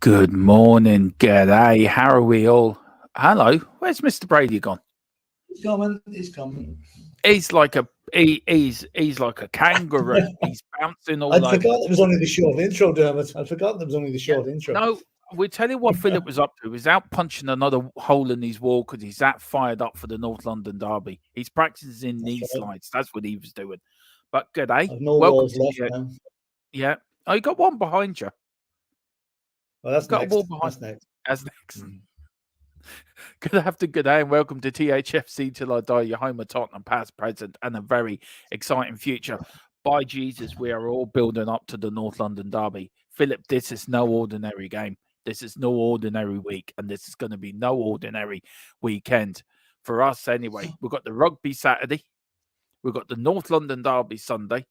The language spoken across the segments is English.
Good morning, g'day. How are we all? Hello, where's Mr. Brady gone? He's coming. He's coming. He's like a he's like a kangaroo. He's bouncing all I'd over. forgotten it was only the short intro, Dermot. I'd forgotten it was only the short intro. No, we tell you what Philip was up to. He's out punching another hole in his wall because he's that fired up for the North London derby. He's practicing knee slides. That's what he was doing. But g'day. I've no Welcome walls to left the, now. Yeah. Oh, you got one behind you. Well, that's Got next. a wall behind. That's next. That's next. Good afternoon, good day, and welcome to Thfc Till I Die, your home of Tottenham, past, present, and a very exciting future. By Jesus, we are all building up to the North London derby. Philip, this is no ordinary game. This is no ordinary week, and this is going to be no ordinary weekend for us anyway. We've got the rugby Saturday, we've got the North London derby Sunday,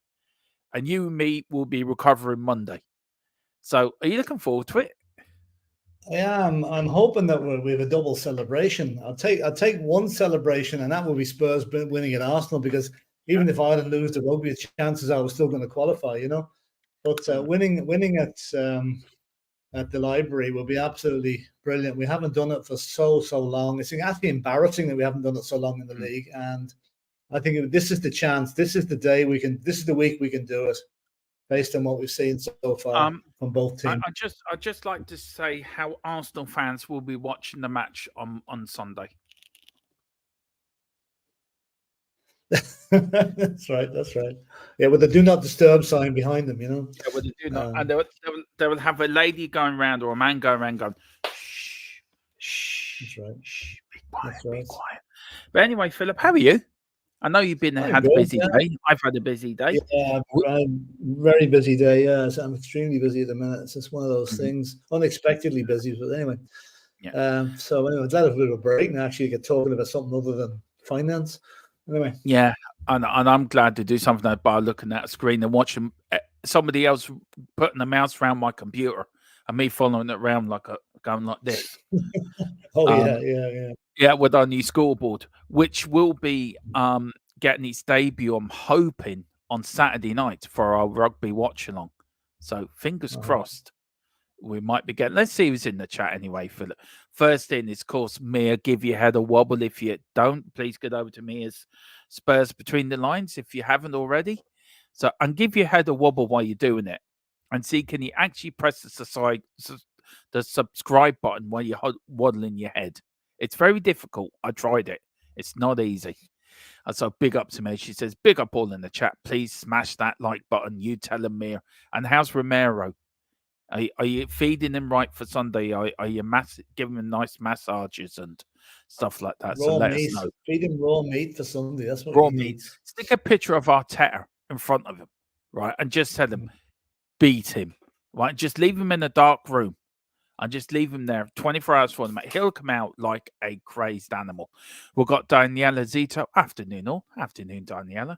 and you and me will be recovering Monday. So, are you looking forward to it? I am. I'm hoping that we have a double celebration. I'll take one celebration, and that will be Spurs winning at Arsenal, because even if Ireland lose the rugby, chances are we're still going to qualify, you know. But winning at the Library will be absolutely brilliant. We haven't done it for so long. It's actually embarrassing that we haven't done it so long in the league, and I think this is the chance. This is the day we can. This is the week we can do it, based on what we've seen so far from both teams. I just like to say how Arsenal fans will be watching the match on Sunday. That's right. Yeah, with the "Do Not Disturb" sign behind them, you know. Yeah, with the "Do Not," and they will have a lady going around or a man going around going, shh, shh. That's right. Shh, be quiet, be quiet. But anyway, Philip, how are you? I know you've had a busy day. I've had a busy day. Yeah, very busy day. Yeah, so I'm extremely busy at the minute. It's just one of those things, unexpectedly busy. But anyway, so anyway, glad to have a bit of a break and actually get talking about something other than finance. Anyway, yeah, and I'm glad to do something by looking at a screen and watching somebody else putting the mouse around my computer and me following it around going like this. Yeah, with our new scoreboard, which will be getting its debut, I'm hoping, on Saturday night for our rugby watch along. So fingers crossed, we might be getting. Let's see who's in the chat anyway, Philip. First in is, of course, Mia. Give your head a wobble. If you don't, please get over to Mia's Spurs Between the Lines if you haven't already. So, and give your head a wobble while you're doing it, and see, can you actually press the subscribe button while you're waddling your head? It's very difficult. I tried it. It's not easy. And so big up to me. She says, big up all in the chat. Please smash that like button. You tell him, Mia. And how's Romero? Are you feeding him right for Sunday? Are you giving him nice massages and stuff like that? So let us know. Feed him raw meat for Sunday. That's what raw meat. Stick a picture of Arteta in front of him, right? And just tell him, beat him, right? Just leave him in a dark room. And just leave him there 24 hours for the match. He'll come out like a crazed animal. We've got Daniela Zito. Afternoon, all. Afternoon, Daniela.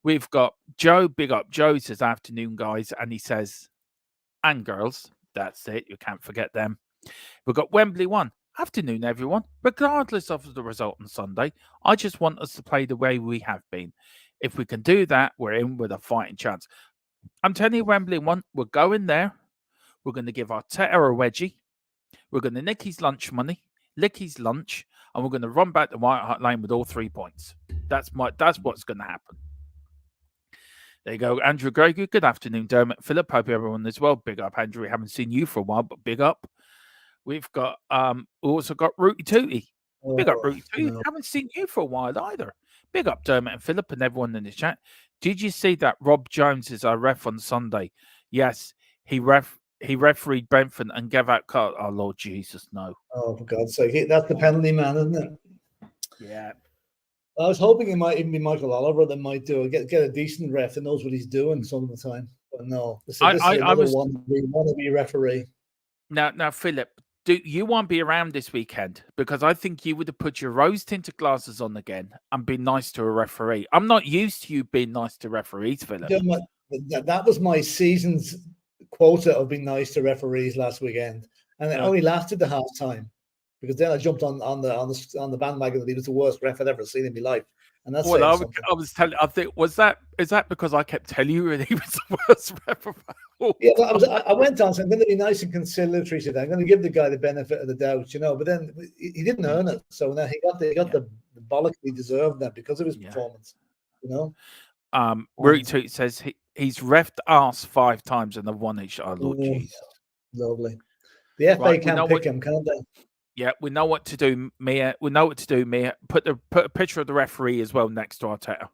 We've got Joe. Big up. Joe says, afternoon, guys. And he says, and girls. That's it. You can't forget them. We've got Wembley 1. Afternoon, everyone. Regardless of the result on Sunday, I just want us to play the way we have been. If we can do that, we're in with a fighting chance. I'm telling you, Wembley 1, we're going there. We're going to give Arteta a wedgie. We're going to nick his lunch money, lick his lunch, and we're going to run back the White Hart Lane with all 3 points. That's what's going to happen. There you go, Andrew Gregory. Good afternoon, Dermot. Philip, hope everyone is well. Big up, Andrew. We haven't seen you for a while, but big up. We've got we also got Rooty Tooty. Big up, Rooty Tooty. Haven't seen you for a while either. Big up, Dermot and Philip and everyone in the chat. Did you see that Rob Jones is our ref on Sunday? Yes, he refereed Brentford and gave out card. Oh, Lord Jesus, no. Oh, for God's sake. That's the penalty man, isn't it? Yeah. I was hoping it might even be Michael Oliver that might do it. Get a decent ref that knows what he's doing some of the time. But no, this is another wannabe referee. Now, Philip, do you want to be around this weekend? Because I think you would have put your rose-tinted glasses on again and been nice to a referee. I'm not used to you being nice to referees, Philip. That was my season's quota of being nice to referees last weekend, and it only lasted the half time. because then I jumped on the bandwagon that he was the worst ref I'd ever seen in my life, and that's Well, saying I something. was telling. I think is that because I kept telling you that he was the worst ref of all Yeah, but time? I went on saying I'm going to be nice and conciliatory today. I'm going to give the guy the benefit of the doubt, But then he didn't earn it, so now he got the bollock he deserved then because of his performance, Root Toot says he's refed us 5 times and they've won each other. Lord Jesus, lovely. The FA can't pick him, can't they? Yeah, we know what to do, Mia. We know what to do, Mia. Put a picture of the referee as well next to Arteta.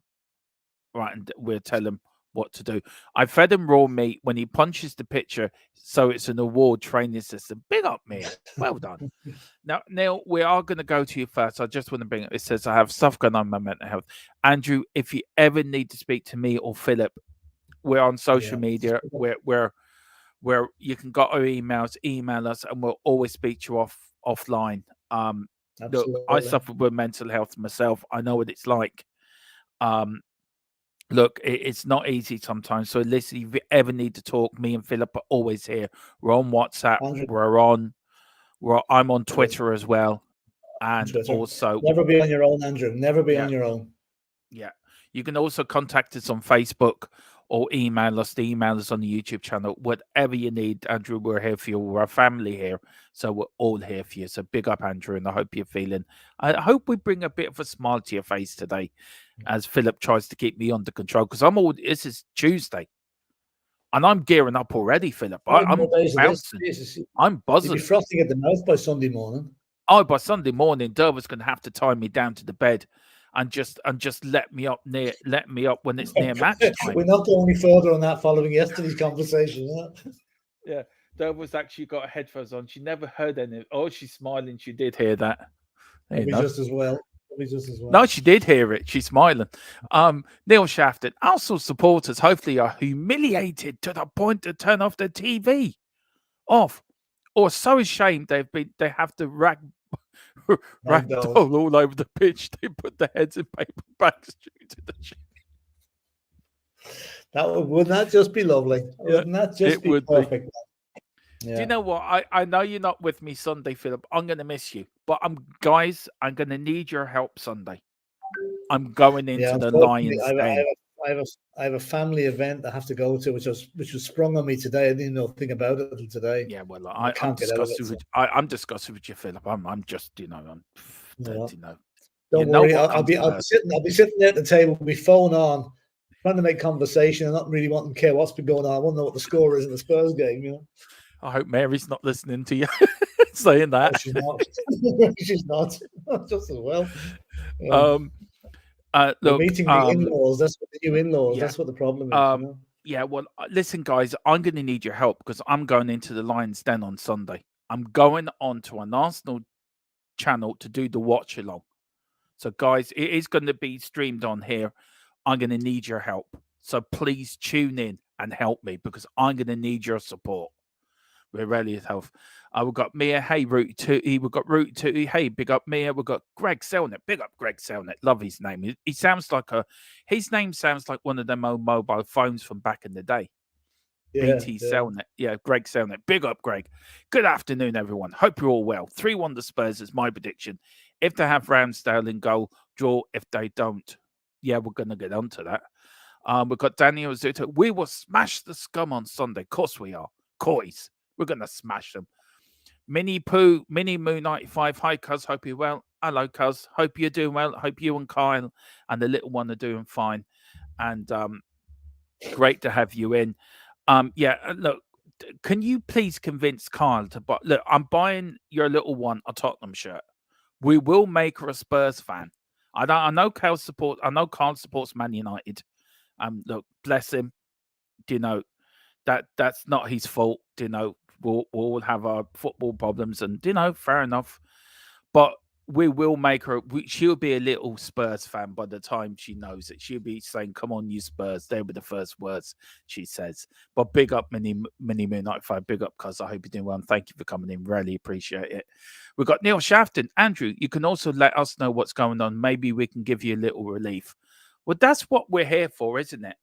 Right, and we'll tell him what to do. I fed him raw meat when he punches the picture, so it's an award training system. Big up, Mia. Well done. Now, Neil, we are going to go to you first. I just want to bring it says I have stuff going on in my mental health. Andrew, if you ever need to speak to me or Philip, we're on social media. Where you can got our emails, email us, and we'll always speak to you offline. Look, I suffer with mental health myself. I know what it's like. Look, it's not easy sometimes. So listen, if you ever need to talk, me and Philip are always here. We're on WhatsApp. I'm on Twitter as well. And also never be on your own, Andrew. Never be on your own. Yeah. You can also contact us on Facebook or email us. Email us on the YouTube channel. Whatever you need, Andrew, we're here for you. We're a family here. So we're all here for you. So big up, Andrew, and I hope you're feeling. I hope we bring a bit of a smile to your face today as Philip tries to keep me under control. Because this is Tuesday. And I'm gearing up already, Philip. I'm bouncing. I'm buzzing. You'll be frothing at the mouth by Sunday morning. Oh, by Sunday morning, Derva's going to have to tie me down to the bed and just let me up when it's near match time. We're not going any further on that following yesterday's conversation. Yeah, Derva's actually got headphones on. She never heard any. Oh, she's smiling. She did hear that. Just as well. No, she did hear it. She's smiling. Neil Shafton. Arsenal supporters hopefully are humiliated to the point to turn off their TV off, or so ashamed they have to ragdoll all over the pitch. They put their heads in paper bags to the ship. Wouldn't that just be lovely? Wouldn't that just be perfect? Yeah. Do you know what? I know you're not with me Sunday, Philip. I'm going to miss you. But I'm going to need your help Sunday. I'm going into the Lions Den. I have a family event I have to go to, which was sprung on me today. I didn't know a thing about it until today. Yeah, well, I'm discussing with you, Philip. I'm just, Don't worry. I'll be sitting there at the table with my phone on, trying to make conversation and not really wanting to care what's been going on. I want to know what the score is in the Spurs game. I hope Mary's not listening to you saying that. No, she's not. She's not. Just as well. Look, meeting the in-laws. That's what the new in-laws. Yeah. That's what the problem is. Yeah. Well, listen, guys. I'm going to need your help because I'm going into the Lions Den on Sunday. I'm going on to an Arsenal channel to do the watch along. So, guys, it is going to be streamed on here. I'm going to need your help. So please tune in and help me because I'm going to need your support. We're ready to help. We've got Mia. Hey, Root 2. We've got Root 2. Hey, big up Mia. We've got Greg Selnet. Big up Greg Selnet. Love his name. He sounds like his name sounds like one of them old mobile phones from back in the day. BT Selnet. Yeah, Greg Selnet. Big up, Greg. Good afternoon, everyone. Hope you're all well. 3-1 the Spurs is my prediction. If they have Ramsdale in goal, draw. If they don't, yeah, we're going to get onto that. We've got Daniel Zuto. We will smash the scum on Sunday. Of course we are. Coys. We're going to smash them. Mini Moo 95. Hi, cuz. Hope you're well. Hello, cuz. Hope you're doing well. Hope you and Kyle and the little one are doing fine. And great to have you in. Look, can you please convince Kyle to buy? Look, I'm buying your little one a Tottenham shirt. We will make her a Spurs fan. I know Kyle supports Man United. Look, bless him. That's not his fault. We'll all have our football problems, and fair enough. But we will make her. She'll be a little Spurs fan by the time she knows it. She'll be saying, "Come on, you Spurs." They were the first words she says. But big up, Mini Moon 95. Big up, cuz. I hope you're doing well. And thank you for coming in. Really appreciate it. We've got Neil Shafton. Andrew, you can also let us know what's going on. Maybe we can give you a little relief. Well, that's what we're here for, isn't it,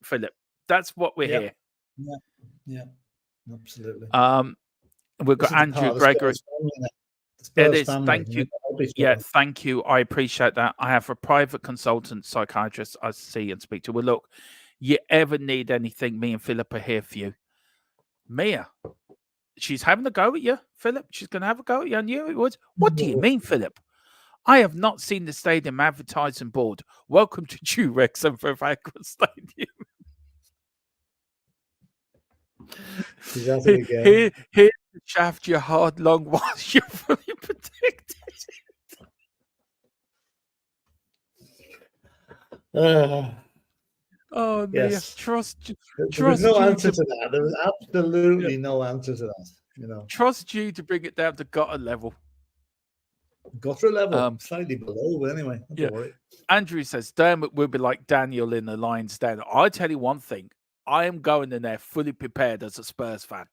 Philip? That's what we're here. Yeah. Absolutely. We've got Andrew Gregory. Spurs is. family. Thank you. Yeah, thank you. I appreciate that. I have a private consultant psychiatrist I see and speak to. Well, look, you ever need anything, me and Philip are here for you. Mia, she's having a go at you, Philip. She's going to have a go at you. I knew it would. What do you mean, Philip? I have not seen the stadium advertising board. Welcome to Durex and Vivagua Stadium. Here to shaft your hard long whilst you're fully protected. Oh, yes. Trust There's no answer to that. There was absolutely no answer to that. You know, trust you to bring it down to gutter level. Gutter level, slightly below, but anyway, don't worry. Andrew says Dermot will be like Daniel in the Lions Den. I tell you one thing, I am going in there fully prepared as a Spurs fan.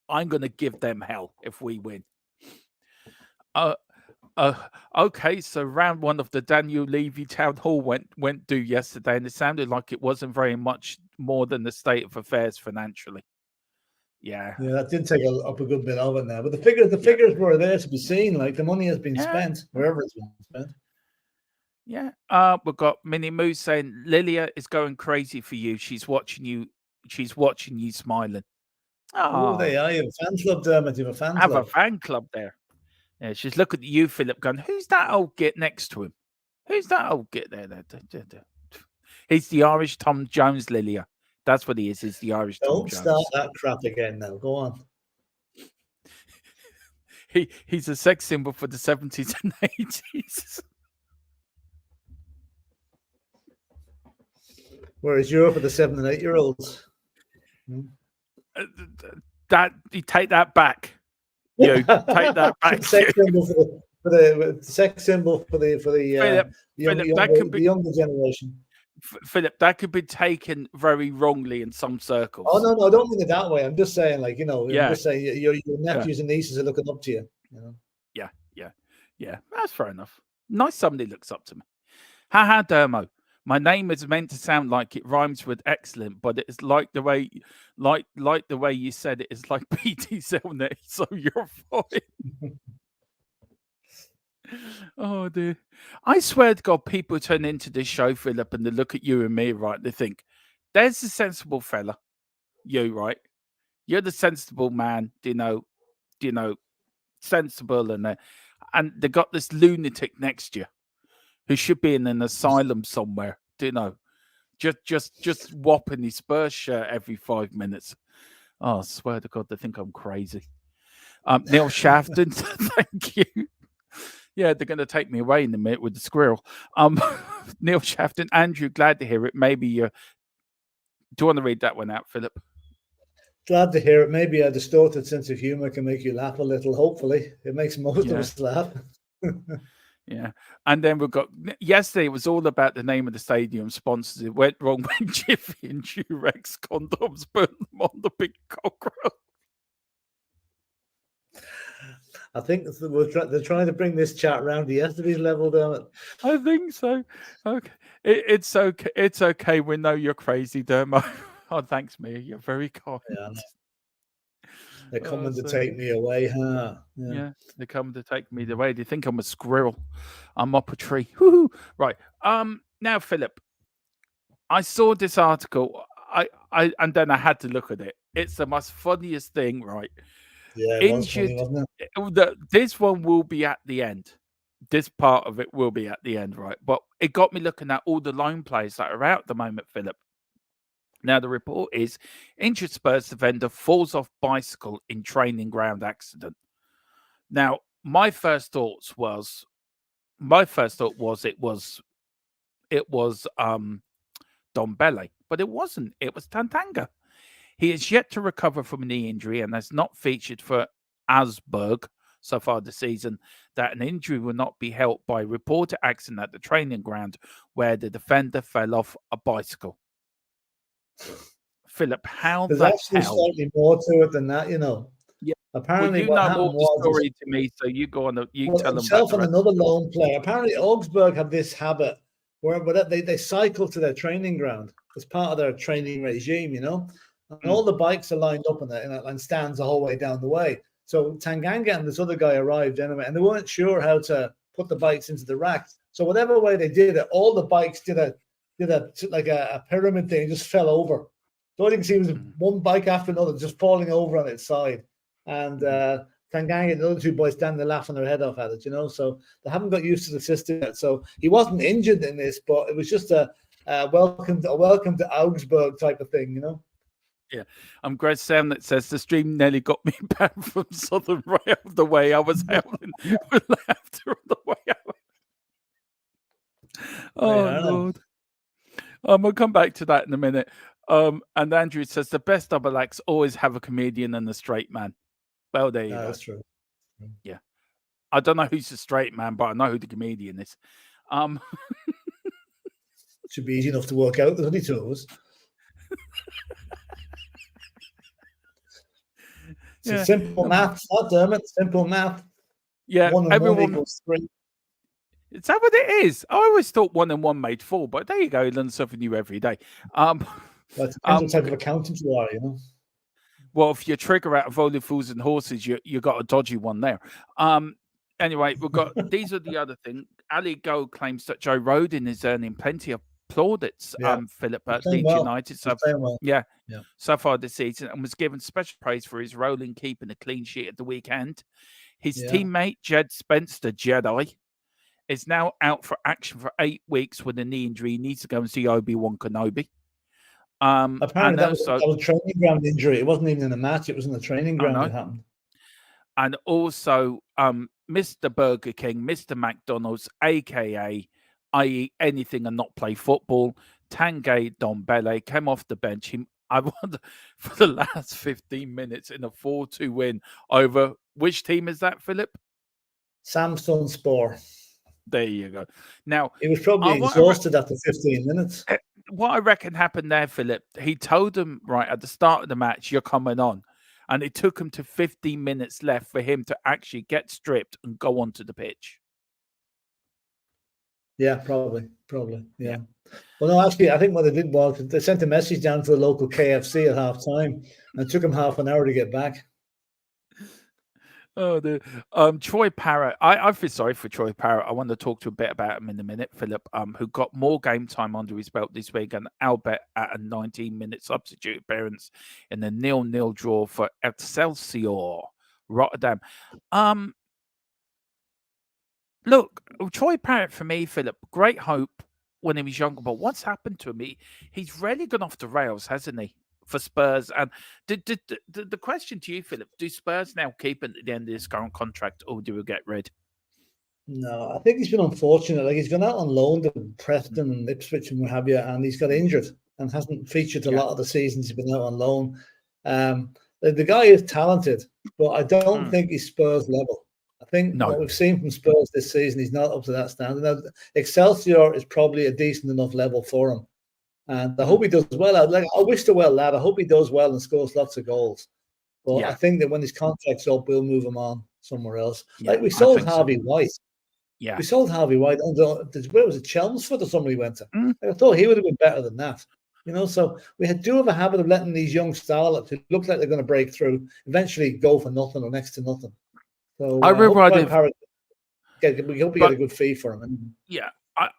I'm going to give them hell if we win. Okay, so round one of the Daniel Levy Town Hall went due yesterday, and it sounded like it wasn't very much more than the state of affairs financially. Yeah, that did take up a good bit of it now, but the figures were there to be seen. Like the money has been spent wherever it's been spent. Yeah, we've got Minnie Moose saying Lilia is going crazy for you. She's watching you. She's watching you smiling. Oh, they are. You have a fan club, Dermot. You have a fan club. Have a fan club there. Yeah, she's looking at you, Philip, going, "Who's that old git next to him? Who's that old git there?" He's the Irish Tom Jones, Lilia. That's what he is. He's the Irish Tom Jones. Don't start that crap again now. Go on. He's a sex symbol for the 70s and 80s. Whereas you're for the 7 and 8 year olds. That you take that back. You take that back. Sex symbol for the sex symbol for the Philip, the younger generation. Philip, that could be taken very wrongly in some circles. Oh no, I don't mean it that way. I'm just saying, like, I'm just saying your nephews and nieces are looking up to you. Yeah. That's fair enough. Nice somebody looks up to me. Haha, Dermo. My name is meant to sound like it rhymes with excellent, but it's like the way you said it is like PT Zelnet, so you're fine. Oh dear. I swear to God, people turn into this show, Philip, and they look at you and me, right? They think, there's a sensible fella. You, right? You're the sensible man, sensible, and they got this lunatic next to you who should be in an asylum somewhere, just whopping his Spurs shirt every 5 minutes. Oh, I swear to God, they think I'm crazy. Neil Shafton, thank you. Yeah, they're going to take me away in a minute with the squirrel. Neil Shafton, Andrew, glad to hear it. Maybe do you want to read that one out, Philip? Glad to hear it. Maybe a distorted sense of humor can make you laugh a little. Hopefully, it makes most of us laugh. Yeah, and then we've got yesterday. It was all about the name of the stadium sponsors. It went wrong when Jiffy and Durex condoms burnt them on the big cockroach. I think they're trying to bring this chat round to yesterday's level, Dermot. I think so. Okay, it's okay. It's okay. We know you're crazy, Dermo. Oh, thanks, Mia. You're very kind. Yeah, they're coming to take me away, huh? Yeah, they're coming to take me away. They think I'm a squirrel. I'm up a tree. Woo-hoo. Right. Now, Philip, I saw this article. I and then I had to look at it. It's the most funniest thing, right? Yeah, it was funny, wasn't it? This one will be at the end. This part of it will be at the end, right? But it got me looking at all the loan players that are out at the moment, Philip. Now, the report is injured Spurs defender falls off bicycle in training ground accident. Now, my first thought was it was Dombele, but it wasn't. It was Tantanga. He is yet to recover from a knee injury and has not featured for ALLWAYS so far this season. That an injury will not be helped by a reported accident at the training ground where the defender fell off a bicycle. Philip, how there's the actually hell? Slightly more to it than that, Yeah. Apparently, well, you know more the story to me, so you go on. Tell them himself and another lone player. Apparently, Augsburg have this habit where they cycle to their training ground as part of their training regime, and all the bikes are lined up in stands the whole way down the way. So Tanganga and this other guy arrived anyway, and they weren't sure how to put the bikes into the racks. So whatever way they did it, all the bikes did a like a pyramid thing, just fell over. So all you can see was one bike after another just falling over on its side. And Tanganga and the other two boys standing laughing their head off at it, So they haven't got used to the system yet. So he wasn't injured in this, but it was just a welcome to Augsburg type of thing, Yeah, I'm Greg Sam that says the stream nearly got me back from Southern right out of the way. I was howling with laughter on the way out. Oh, Lord. We'll come back to that in a minute. And Andrew says the best double acts always have a comedian and a straight man. Well, there you go. That's true. Yeah. I don't know who's the straight man, but I know who the comedian is. Should be easy enough to work out. There's only two of us. Yeah. Simple math, Dermot. Simple math. Yeah, 1 and 1 equals 3. Is that what it is? I always thought 1 and 1 made 4, but there you go. You learn something new every day. Well, it depends what type of accountant you are, Well, if you trigger out of Only Fools and Horses, you got a dodgy one there. Anyway, we've got these are the other thing. Ali Gold claims that Joe Rodin is earning plenty of plaudits, Philip, at Leeds United. So, so far this season, and was given special praise for his role in keeping a clean sheet at the weekend. His teammate, Jed Spence, the Jedi, is now out for action for 8 weeks with a knee injury. He needs to go and see Obi-Wan Kenobi. Apparently, that was a training ground injury. It wasn't even in a match. It was in the training ground that happened. And also, Mr. Burger King, Mr. McDonald's, a.k.a. I eat anything and not play football, Tanguy Ndombele came off the bench. I wonder, for the last 15 minutes in a 4-2 win over which team is that, Philip? Samsunspor. There you go. Now, he was probably exhausted after 15 minutes. What I reckon happened there, Philip, he told him right at the start of the match, you're coming on. And it took him to 15 minutes left for him to actually get stripped and go onto the pitch. Yeah, probably. Yeah. Well, no, actually, I think what they did was they sent a message down to the local KFC at half time, and it took him half an hour to get back. Oh, Troy Parrott. I feel sorry for Troy Parrott. I want to talk to you a bit about him in a minute, Philip, who got more game time under his belt this week, and albeit at a 19-minute substitute appearance in the 0-0 draw for Excelsior Rotterdam. Look, Troy Parrott for me, Philip, great hope when he was younger, but what's happened to him? He's really gone off the rails, hasn't he? For Spurs. And the question to you, Philip, do Spurs now keep him at the end of this current contract, or do we get rid? No, I think he's been unfortunate. Like, he's gone out on loan to Preston and Ipswich and what have you, and he's got injured and hasn't featured a lot of the seasons he's been out on loan. The guy is talented, but I don't think he's Spurs level. I think what we've seen from Spurs this season, he's not up to that standard. Now, Excelsior is probably a decent enough level for him. And I hope he does well. I wish the well lad. I hope he does well and scores lots of goals. But I think that when his contract's up, we'll move him on somewhere else. Yeah, like we sold Harvey White. Yeah, we sold Harvey White. Where was it? Chelmsford or somebody went to? I thought he would have been better than that. So we do have a habit of letting these young starlets who look like they're going to break through eventually go for nothing or next to nothing. So we hope we get a good fee for him. Yeah.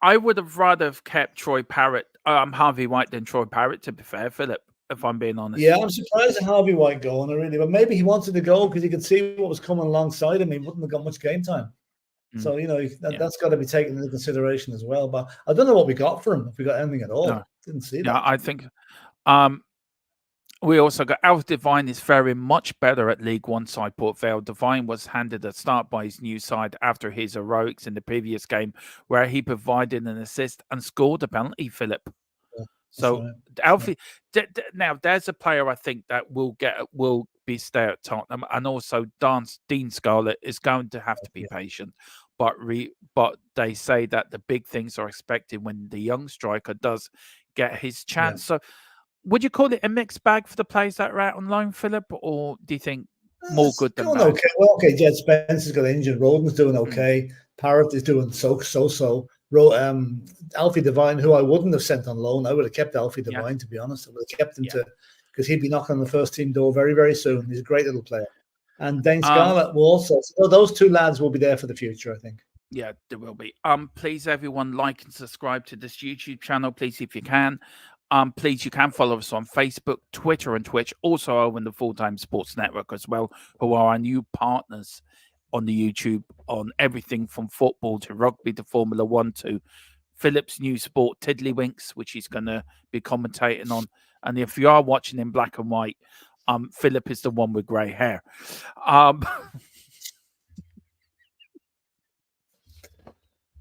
I would have rather kept Troy Parrott, Harvey White than Troy Parrott, to be fair, Philip, if I'm being honest. Yeah, I'm surprised at Harvey White going, really. But maybe he wanted to go because he could see what was coming alongside him. He wouldn't have got much game time. So, that's got to be taken into consideration as well. But I don't know what we got for him, if we got anything at all. No. Didn't see that. Yeah, I think we also got Alf Devine is faring much better at League One side Port Vale. Devine was handed a start by his new side after his heroics in the previous game, where he provided an assist and scored a penalty, Philip. Yeah, so right. Alfie, now there's a player I think that will be stay at Tottenham, and also Dean Scarlett is going to have to be patient. But they say that the big things are expected when the young striker does get his chance. So would you call it a mixed bag for the players that are out on loan, Philip, or do you think more good than bad? Okay. Well, okay, Jed Spence has got injured. Rodden's doing okay. Parrott is doing so. Alfie Devine, who I wouldn't have sent on loan, I would have kept Alfie Devine, to be honest. I would have kept him because he'd be knocking on the first team door very, very soon. He's a great little player. And Dane Scarlett will also. So those two lads will be there for the future, I think. Yeah, there will be. Please, everyone, like and subscribe to this YouTube channel, please, if you can. Please, you can follow us on Facebook, Twitter, and Twitch. Also, over in the Full Time Sports Network as well, who are our new partners on the YouTube on everything from football to rugby to Formula One to Philip's new sport, Tiddlywinks, which he's going to be commentating on. And if you are watching in black and white, Philip is the one with grey hair.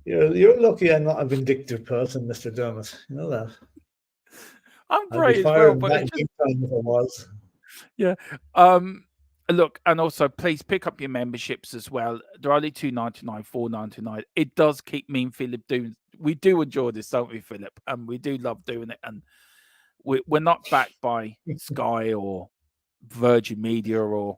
You're lucky I'm not a vindictive person, Mr. Dermot. You know that. I'm great as well, but if I was. Yeah. Look, and also please pick up your memberships as well. They're only $2.99, $4.99. It does keep me and Philip doing. We do enjoy this, don't we, Philip? And we do love doing it. And we're not backed by Sky or Virgin Media or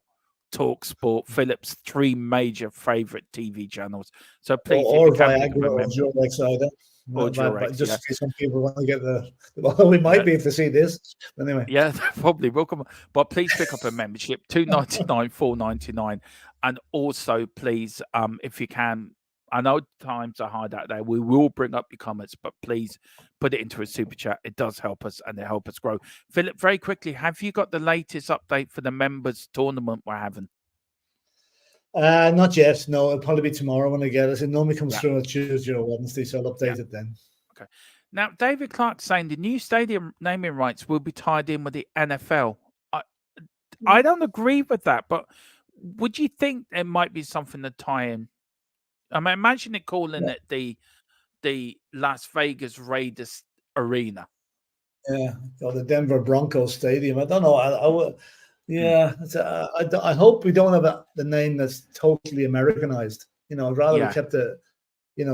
Talk Sport, Philip's 3 major favorite TV channels. So please, or Viagra or Durex either. Or Durex, just in case some people want to get the. Well, we might be if they see this. Anyway, yeah, probably will come. But please pick up a membership, $2.99, $4.99, and also please, if you can. I know times are hard out there. We will bring up your comments, but please put it into a super chat. It does help us and it helps us grow. Philip, very quickly, have you got the latest update for the members tournament we're having? Not yet. No, it'll probably be tomorrow when I get it. It normally comes through on Tuesday or Wednesday, so I'll update it then. Okay. Now, David Clark saying the new stadium naming rights will be tied in with the NFL. I don't agree with that, but would you think it might be something to tie in? I mean, imagine it calling it the Las Vegas Raiders Arena. Yeah, or the Denver Broncos Stadium. I don't know. I hope we don't have the name that's totally Americanized. You know, I'd rather we kept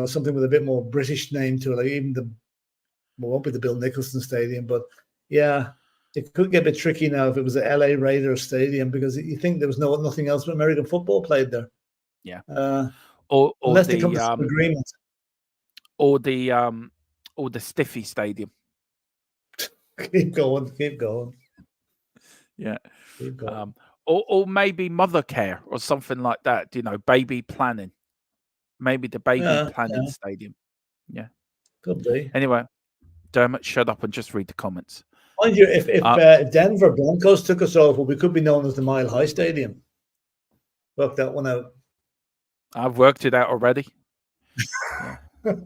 something with a bit more British name to it. Like even won't be the Bill Nicholson Stadium, but yeah, it could get a bit tricky now if it was the LA Raiders Stadium because you think there was nothing else but American football played there. Yeah. Or unless they come to some agreement. Or the Thfc Stadium. Keep going. Yeah. Keep going. Or maybe mother care or something like that. You know, baby planning. Maybe the baby planning stadium. Yeah. Could be. Anyway, Dermot, shut up and just read the comments. Mind you, if Denver Broncos took us over, we could be known as the Mile High Stadium. Work that one out. I've worked it out already. I'd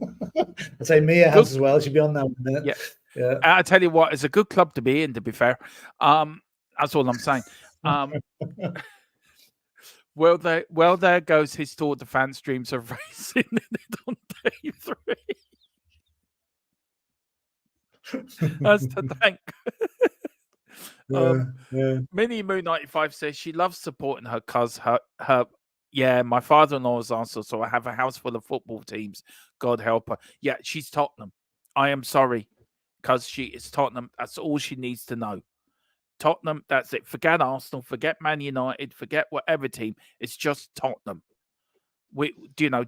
say Mia has as well. She'll be on now in a minute. Yeah. I tell you what, it's a good club to be in, to be fair. That's all I'm saying. Well, there goes his Tour de France dreams of racing in it on day 3. That's to thank. Minnie Moon 95 says she loves supporting her cuz my father-in-law is also, so I have a house full of football teams. God help her. Yeah, she's Tottenham. I am sorry, because she is Tottenham. That's all she needs to know. Tottenham, that's it. Forget Arsenal, forget Man United, forget whatever team. It's just Tottenham.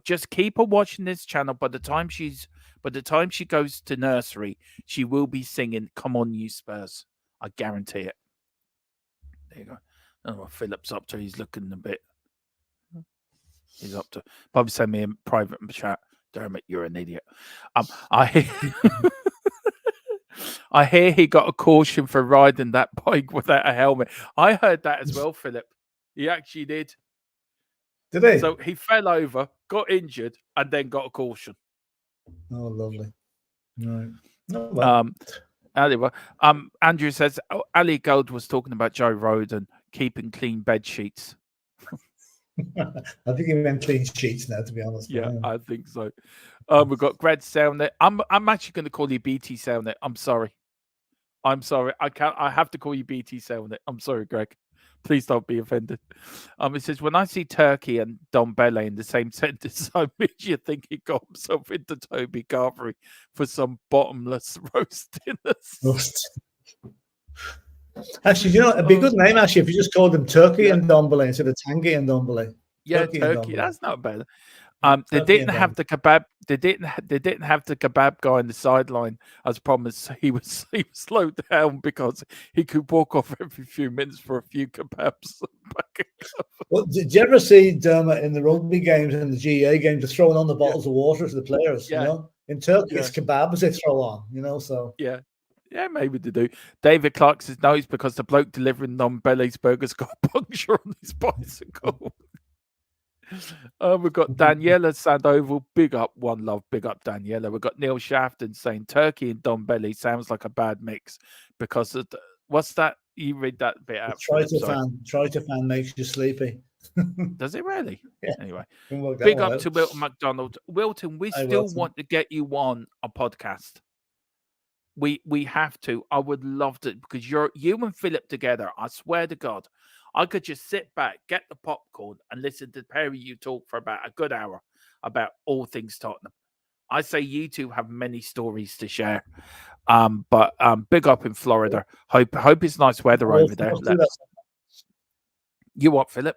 Just keep her watching this channel. By the time she goes to nursery, she will be singing "Come On, You Spurs." I guarantee it. There you go. I don't know what Philip's up to. He's looking a bit. He's up to probably send me a private chat. Dermot, you're an idiot. I hear he got a caution for riding that bike without a helmet. I heard that as well, Philip. He actually did. Did he? So he fell over, got injured, and then got a caution. Oh, lovely. Right. Oh, well. Andrew says Ali Gold was talking about Joe Roden keeping clean bed sheets. I think he meant clean sheets now, to be honest. Yeah, I think so. We've got Greg Soundnet. I'm actually going to call you BT Soundnet. I'm sorry. I have to call you BT Soundnet. I'm sorry, Greg. Please don't be offended. It says, when I see Turkey and Don Bele in the same sentence, I immediately think he got himself into Toby Carvery for some bottomless roast dinners. Actually, it'd be a good name, actually, if you just called them Turkey and Don Bele instead of Tanguy and Don Bele. Yeah, Turkey. That's not bad. They Turkey didn't and have Dom. the kebab. They didn't have the kebab guy on the sideline as promised. He was slowed down because he could walk off every few minutes for a few kebabs. Well, did you ever see Dermot in the rugby games and the GA games, just throwing on the bottles of water to the players? Yeah. You know, in Turkey, Yeah. it's kebabs they throw on. You know, so Yeah, maybe they do. David Clark says no, it's because the bloke delivering non-Belly's burgers got a puncture on his bicycle. We've got Daniela Sandoval, big up, one love, big up Daniela. We've got Neil Shafton saying Turkey and Don Belly sounds like a bad mix because of what's that? You read that bit out. Tryptophan makes you sleepy. Does it really? Yeah. Anyway, Can work that big one up out. to Wilton McDonald. Wilton, we Hi, still Wilton. want to get you on a podcast. We have to. I would love to because you and Philip together. I swear to God, I could just sit back, get the popcorn, and listen to the pair of you talk for about a good hour about all things Tottenham. I say you two have many stories to share. But big up in Florida. Hope it's nice weather over there. You what, Philip?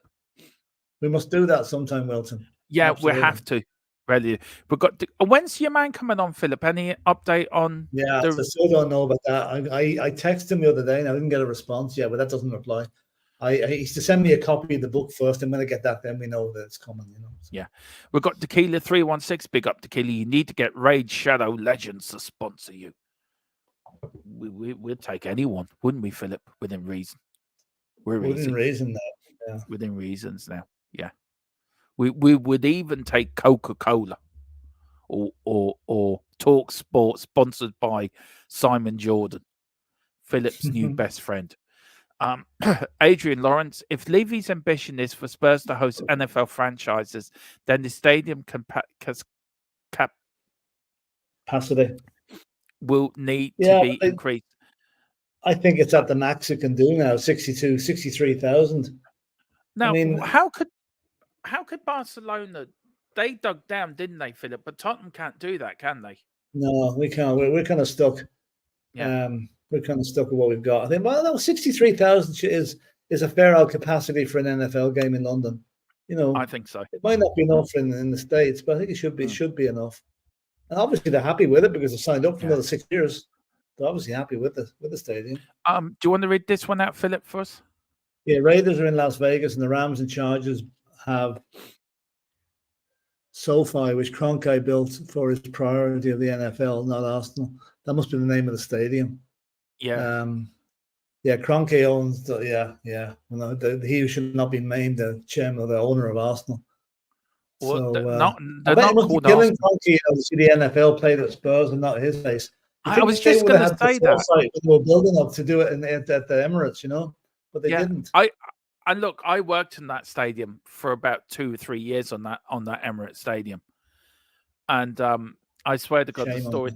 We must do that sometime, Wilton. Yeah, Absolutely. we have to. Really, we've got. When's your man coming on, Philip? Any update on? Yeah, I still don't know about that. I texted him the other day and I didn't get a response yet, but that doesn't reply. He's to send me a copy of the book first, and when I get that, then we know that it's coming. You know. So. Yeah, we've got Tequila 316. Big up Tequila. You need to get Raid Shadow Legends to sponsor you. We'd take anyone, wouldn't we, Philip? Within reason. Within reason now. Yeah. Within reasons now. Yeah. We would even take Coca-Cola or Talk Sport, sponsored by Simon Jordan, Philip's new best friend. Adrian Lawrence, if Levy's ambition is for Spurs to host NFL franchises, then the stadium capacity will need to be increased. I think it's at the max it can do now, 63,000. Now, I mean, how could Barcelona? They dug down, didn't they, Philip? But Tottenham can't do that, can they? No, we can't. We're kind of stuck. Yeah. We're kind of stuck with what we've got. I think, well, no, 63,000 is a fair old capacity for an NFL game in London. You know, I think so. It might not be enough in the States, but I think it should be enough. And obviously they're happy with it because they've signed up for another 6 years. They're obviously happy with the stadium. Do you want to read this one out, Philip, for us? Yeah, Raiders are in Las Vegas, and the Rams and Chargers have SoFi, which Kroenke built for his priority of the NFL, not Arsenal. That must be the name of the stadium. Yeah. Kroenke owns he should not be named the chairman or the owner of Arsenal. Well, so they're not called killing Arsenal. Kroenke to see the NFL play at Spurs and not his place. I was just going to say that they were building up to do it at the Emirates, you know, but they didn't. I worked in that stadium for about 2 or 3 years on that Emirates Stadium, and I swear to God, the story.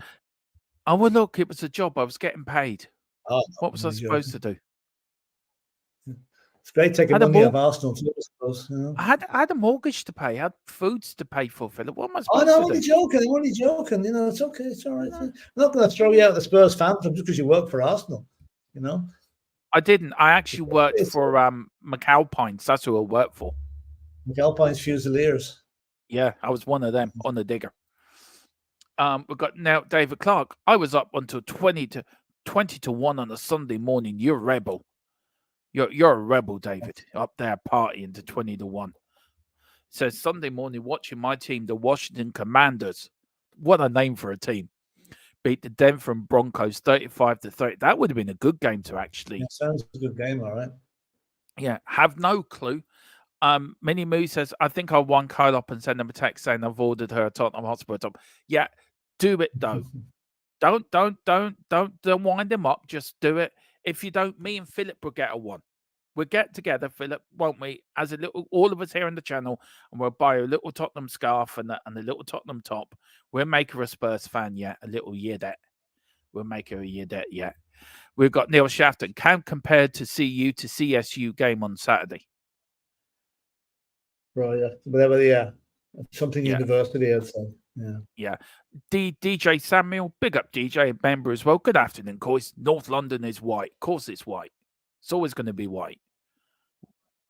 Oh well, look, it was a job. I was getting paid. Oh, what was I supposed to do? It's great taking money off Arsenal too, I suppose. You know? I had a mortgage to pay. I had foods to pay for, Philip. What am I supposed to do? I'm only joking. You know, it's okay. It's all right. No. I'm not going to throw you out the Spurs fan club just because you work for Arsenal. You know. I didn't. I actually worked for McAlpines. That's who I worked for. McAlpines Fusiliers. Yeah, I was one of them on the digger. We've got now David Clark. I was up until 20 to 1 on a Sunday morning. You're a rebel. You're a rebel, David. Up there partying to 20 to 1. Says Sunday morning watching my team, the Washington Commanders. What a name for a team. Beat the Denver Broncos 35-30. That would have been a good game to actually. That sounds a good game, all right. Yeah, have no clue. Minnie Moo says, I think I'll one Kyle up and send him a text saying I've ordered her a Tottenham Hotspur top. Yeah, do it though. Don't wind him up. Just do it. If you don't, me and Philip will get a one. We'll get together, Philip, won't we? As a little, all of us here on the channel, and we'll buy a little Tottenham scarf and a little Tottenham top. We'll make her a Spurs fan yet, a little Yedet. We'll make her a Yedet yet. We've got Neil Shafton. Can compared to CU to CSU game on Saturday. Right, yeah. Something university, I'd say. Yeah. DJ Samuel, big up DJ and member as well. Good afternoon, of course. North London is white. Of course it's white. It's always going to be white.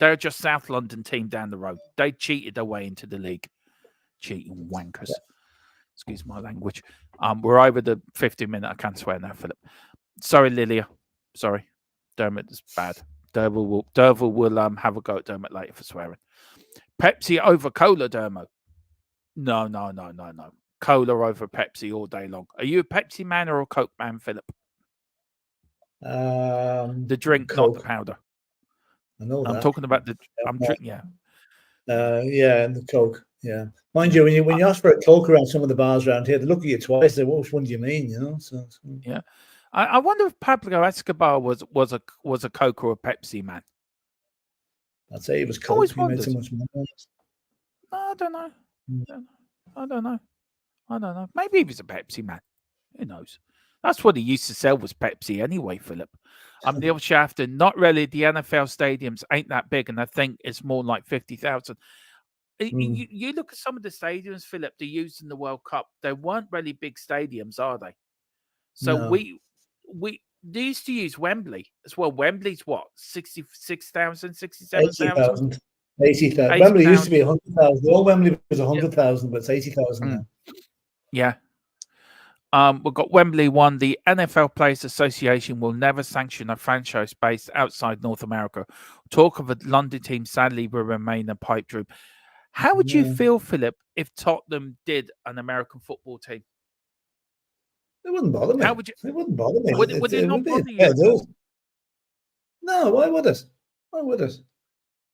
They're just South London team down the road. They cheated their way into the league. cheating wankers. Excuse my language. We're over the 50-minute. I can't swear now, Philip. Sorry, Lilia. Sorry. Dermot is bad. Derville will have a go at Dermot later for swearing. Pepsi over cola, Dermot. No. Cola over Pepsi all day long. Are you a Pepsi man or a Coke man, Philip? The drink, Coke. not the powder. I know that. I'm talking about the. I'm drinking. Yeah. Yeah, and the Coke. Yeah, mind you, when you ask for a Coke around some of the bars around here, they look at you twice. They, which one do you mean? You know. So. Yeah, I wonder if Pablo Escobar was a Coke or a Pepsi man. I'd say he was Coke. He made so much money. I don't know. I don't know. Maybe he was a Pepsi man. Who knows? That's what he used to sell was Pepsi anyway, Philip. I'm Neil Shafton. Not really. The NFL stadiums ain't that big, and I think it's more like 50,000. You look at some of the stadiums, Philip, they used in the World Cup. They weren't really big stadiums, are they? So No. we they used to use Wembley as well. Wembley's what? 66,000, 67,000? 80,000. Wembley used to be 100,000. The old Wembley was 100,000, but it's 80,000 now. Yeah. We've got Wembley one. The NFL Players Association will never sanction a franchise based outside North America. Talk of a London team sadly will remain a pipe dream. How would you feel, Philip, if Tottenham did an American football team? It wouldn't bother me. How would you? It wouldn't bother me. Would it not bother you? No, why would it? Why would it?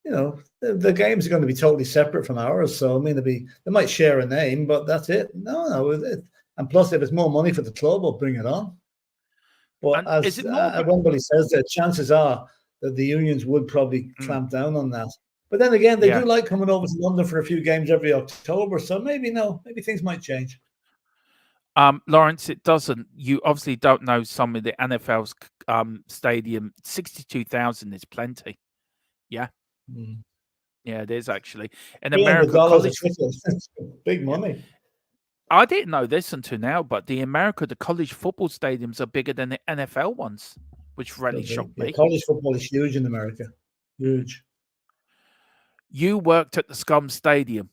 You know, the games are going to be totally separate from ours. So I mean, they might share a name, but that's it. No. And plus, if it's more money for the club, I'll bring it on. But as Wembley says, the chances are that the unions would probably clamp down on that. But then again, they do like coming over to London for a few games every October. So maybe things might change. Lawrence, it doesn't. You obviously don't know some of the NFL's stadium. 62,000 is plenty. Yeah. Yeah, it is actually. In America, college big money. I didn't know this until now, but the college football stadiums are bigger than the NFL ones, which really shocked me. College football is huge in America. Huge. You worked at the Scum Stadium.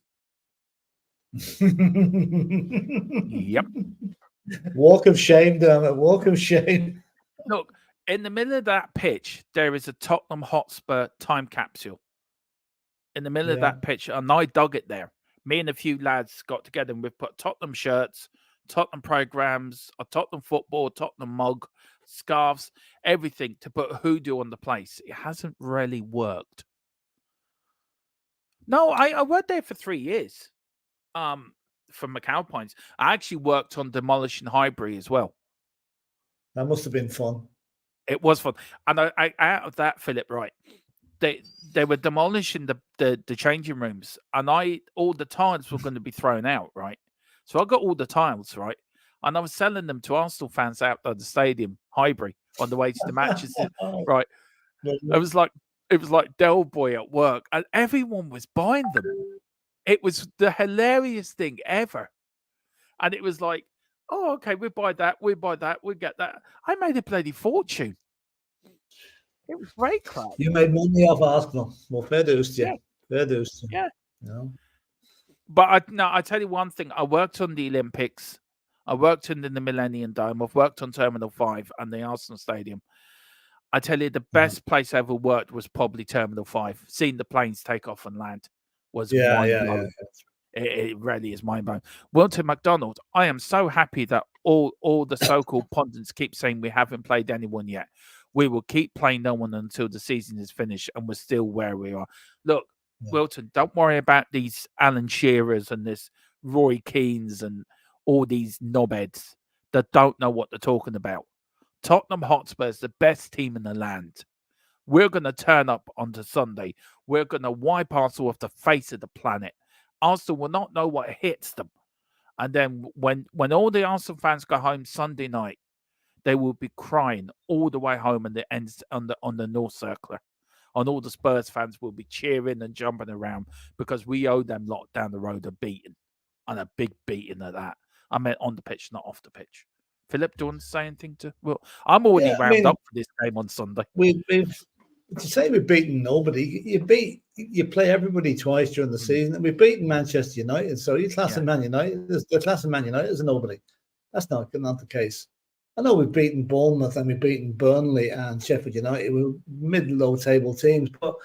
Yep. Walk of shame, damn it. Walk of shame. Look, in the middle of that pitch, there is a Tottenham Hotspur time capsule. In the middle of that pitch, and I dug it there. Me and a few lads got together and we've put Tottenham shirts, Tottenham programs, a Tottenham football, Tottenham mug, scarves, everything to put a hoodoo on the place. It hasn't really worked. No, I worked there for 3 years. For Macau Points. I actually worked on demolishing Highbury as well. That must have been fun. It was fun. And I out of that, Philip, right? They were demolishing the changing rooms, and all the tiles were going to be thrown out, right? So I got all the tiles, right? And I was selling them to Arsenal fans out of the stadium, Highbury, on the way to the matches, right? It was like Del Boy at work, and everyone was buying them. It was the hilarious thing ever. And it was like, oh, okay, we buy that, we get that. I made a bloody fortune. It was great crap. You made money off Arsenal. Well, fair dues to you. Fair dues to you. Yeah. You know? But I tell you one thing. I worked on the Olympics. I worked in the Millennium Dome. I've worked on Terminal 5 and the Arsenal Stadium. I tell you, the best place I ever worked was probably Terminal 5. Seeing the planes take off and land was mind-blowing. It really is mind-blowing. Wilton McDonald, I am so happy that all the so-called pundits keep saying we haven't played anyone yet. We will keep playing no one until the season is finished, and we're still where we are. Look, Wilton, don't worry about these Alan Shearers and this Roy Keanes and all these knobheads that don't know what they're talking about. Tottenham Hotspur is the best team in the land. We're going to turn up onto Sunday. We're going to wipe Arsenal off the face of the planet. Arsenal will not know what hits them. And then when all the Arsenal fans go home Sunday night, they will be crying all the way home on the ends on the North Circular. And all the Spurs fans will be cheering and jumping around because we owe them lot down the road a beating. And a big beating at that. I meant on the pitch, not off the pitch. Philip, do you want to say anything to? Well, I'm already wound up for this game on Sunday. To say we've beaten nobody, you beat you play everybody twice during the season, and we've beaten Manchester United. So you class of Man United, the class of Man United is nobody. That's not the case. I know we've beaten Bournemouth and we've beaten Burnley and Sheffield United. We're mid-low table teams, but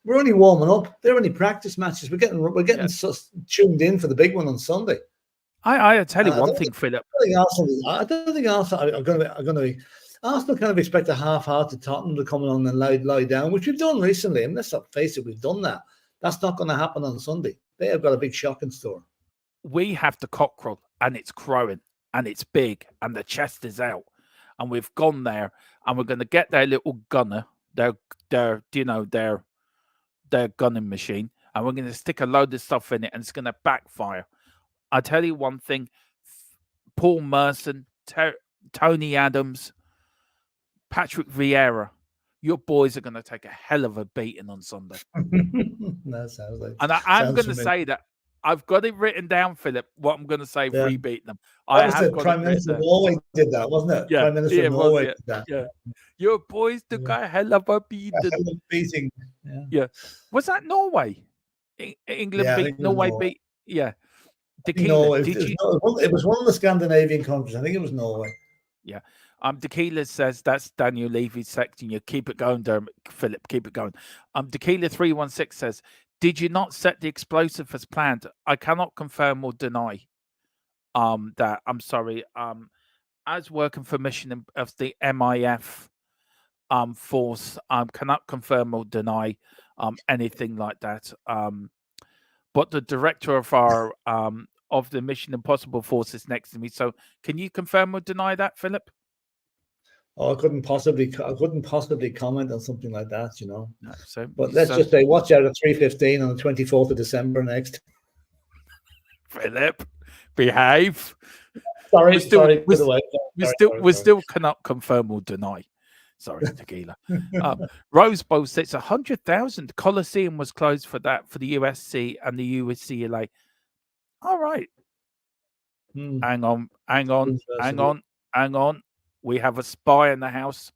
we're only warming up. They're only practice matches. We're getting tuned in for the big one on Sunday. I tell you one thing, Philip. I don't think Arsenal are going to be. Arsenal kind of expect a half-hearted Tottenham to come on and lie down, which we've done recently. And let's not face it, we've done that. That's not going to happen on Sunday. They have got a big shock in store. We have the cockerel, and it's crowing, and it's big, and the chest is out, and we've gone there, and we're going to get their little gunner, their gunning machine, and we're going to stick a load of stuff in it, and it's going to backfire. I tell you one thing: Paul Merson, Tony Adams, Patrick Vieira, your boys are going to take a hell of a beating on Sunday. That sounds like. And I'm going to say that I've got it written down, Philip. What I'm going to say, free beating them. I have got Prime Minister of Norway did that, wasn't it? Yeah, Prime Minister of Norway did that. Yeah, your boys took a hell of a beating. Yeah. Was that Norway? England beat Norway. Beat. Yeah. Tequila, it was one of the Scandinavian countries. I think it was Norway. Yeah. Tequila says that's Daniel Levy's section. You keep it going, Dermot. Philip, keep it going. Tequila 316 says, did you not set the explosive as planned? I cannot confirm or deny that. I'm sorry. As working for mission of the MIF force, cannot confirm or deny anything like that. But the director of our of the Mission Impossible force is next to me. So can you confirm or deny that, Philip? Oh, I couldn't possibly comment on something like that, you know. No, but let's just say, watch out at 3:15 on the 24th of December next. Philip, behave. Sorry, we still cannot confirm or deny. Sorry, Tequila. Rose Bowl says 100,000. Coliseum was closed for that for the USC and the UCLA. All right. Hang on. We have a spy in the house.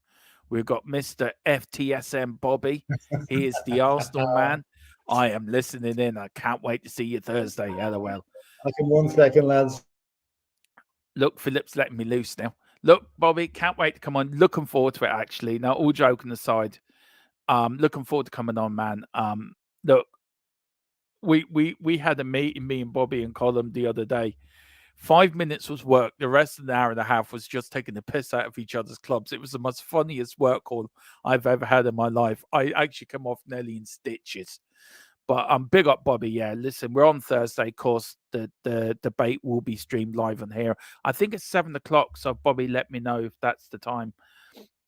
We've got Mr. FTSM Bobby. He is the Arsenal man. I am listening in. I can't wait to see you Thursday. LOL. Okay, 1 second, lads. Look, Philip's letting me loose now. Look, Bobby, can't wait to come on. Looking forward to it, actually. Now, all joking aside, looking forward to coming on, man. Look, we had a meeting, me and Bobby and Colin the other day. 5 minutes was work. The rest of the hour and a half was just taking the piss out of each other's clubs. It was the most funniest work call I've ever had in my life. I actually come off nearly in stitches. But big up, Bobby. Yeah, listen, we're on Thursday. Of course, the debate will be streamed live on here. I think it's 7 o'clock. So, Bobby, let me know if that's the time.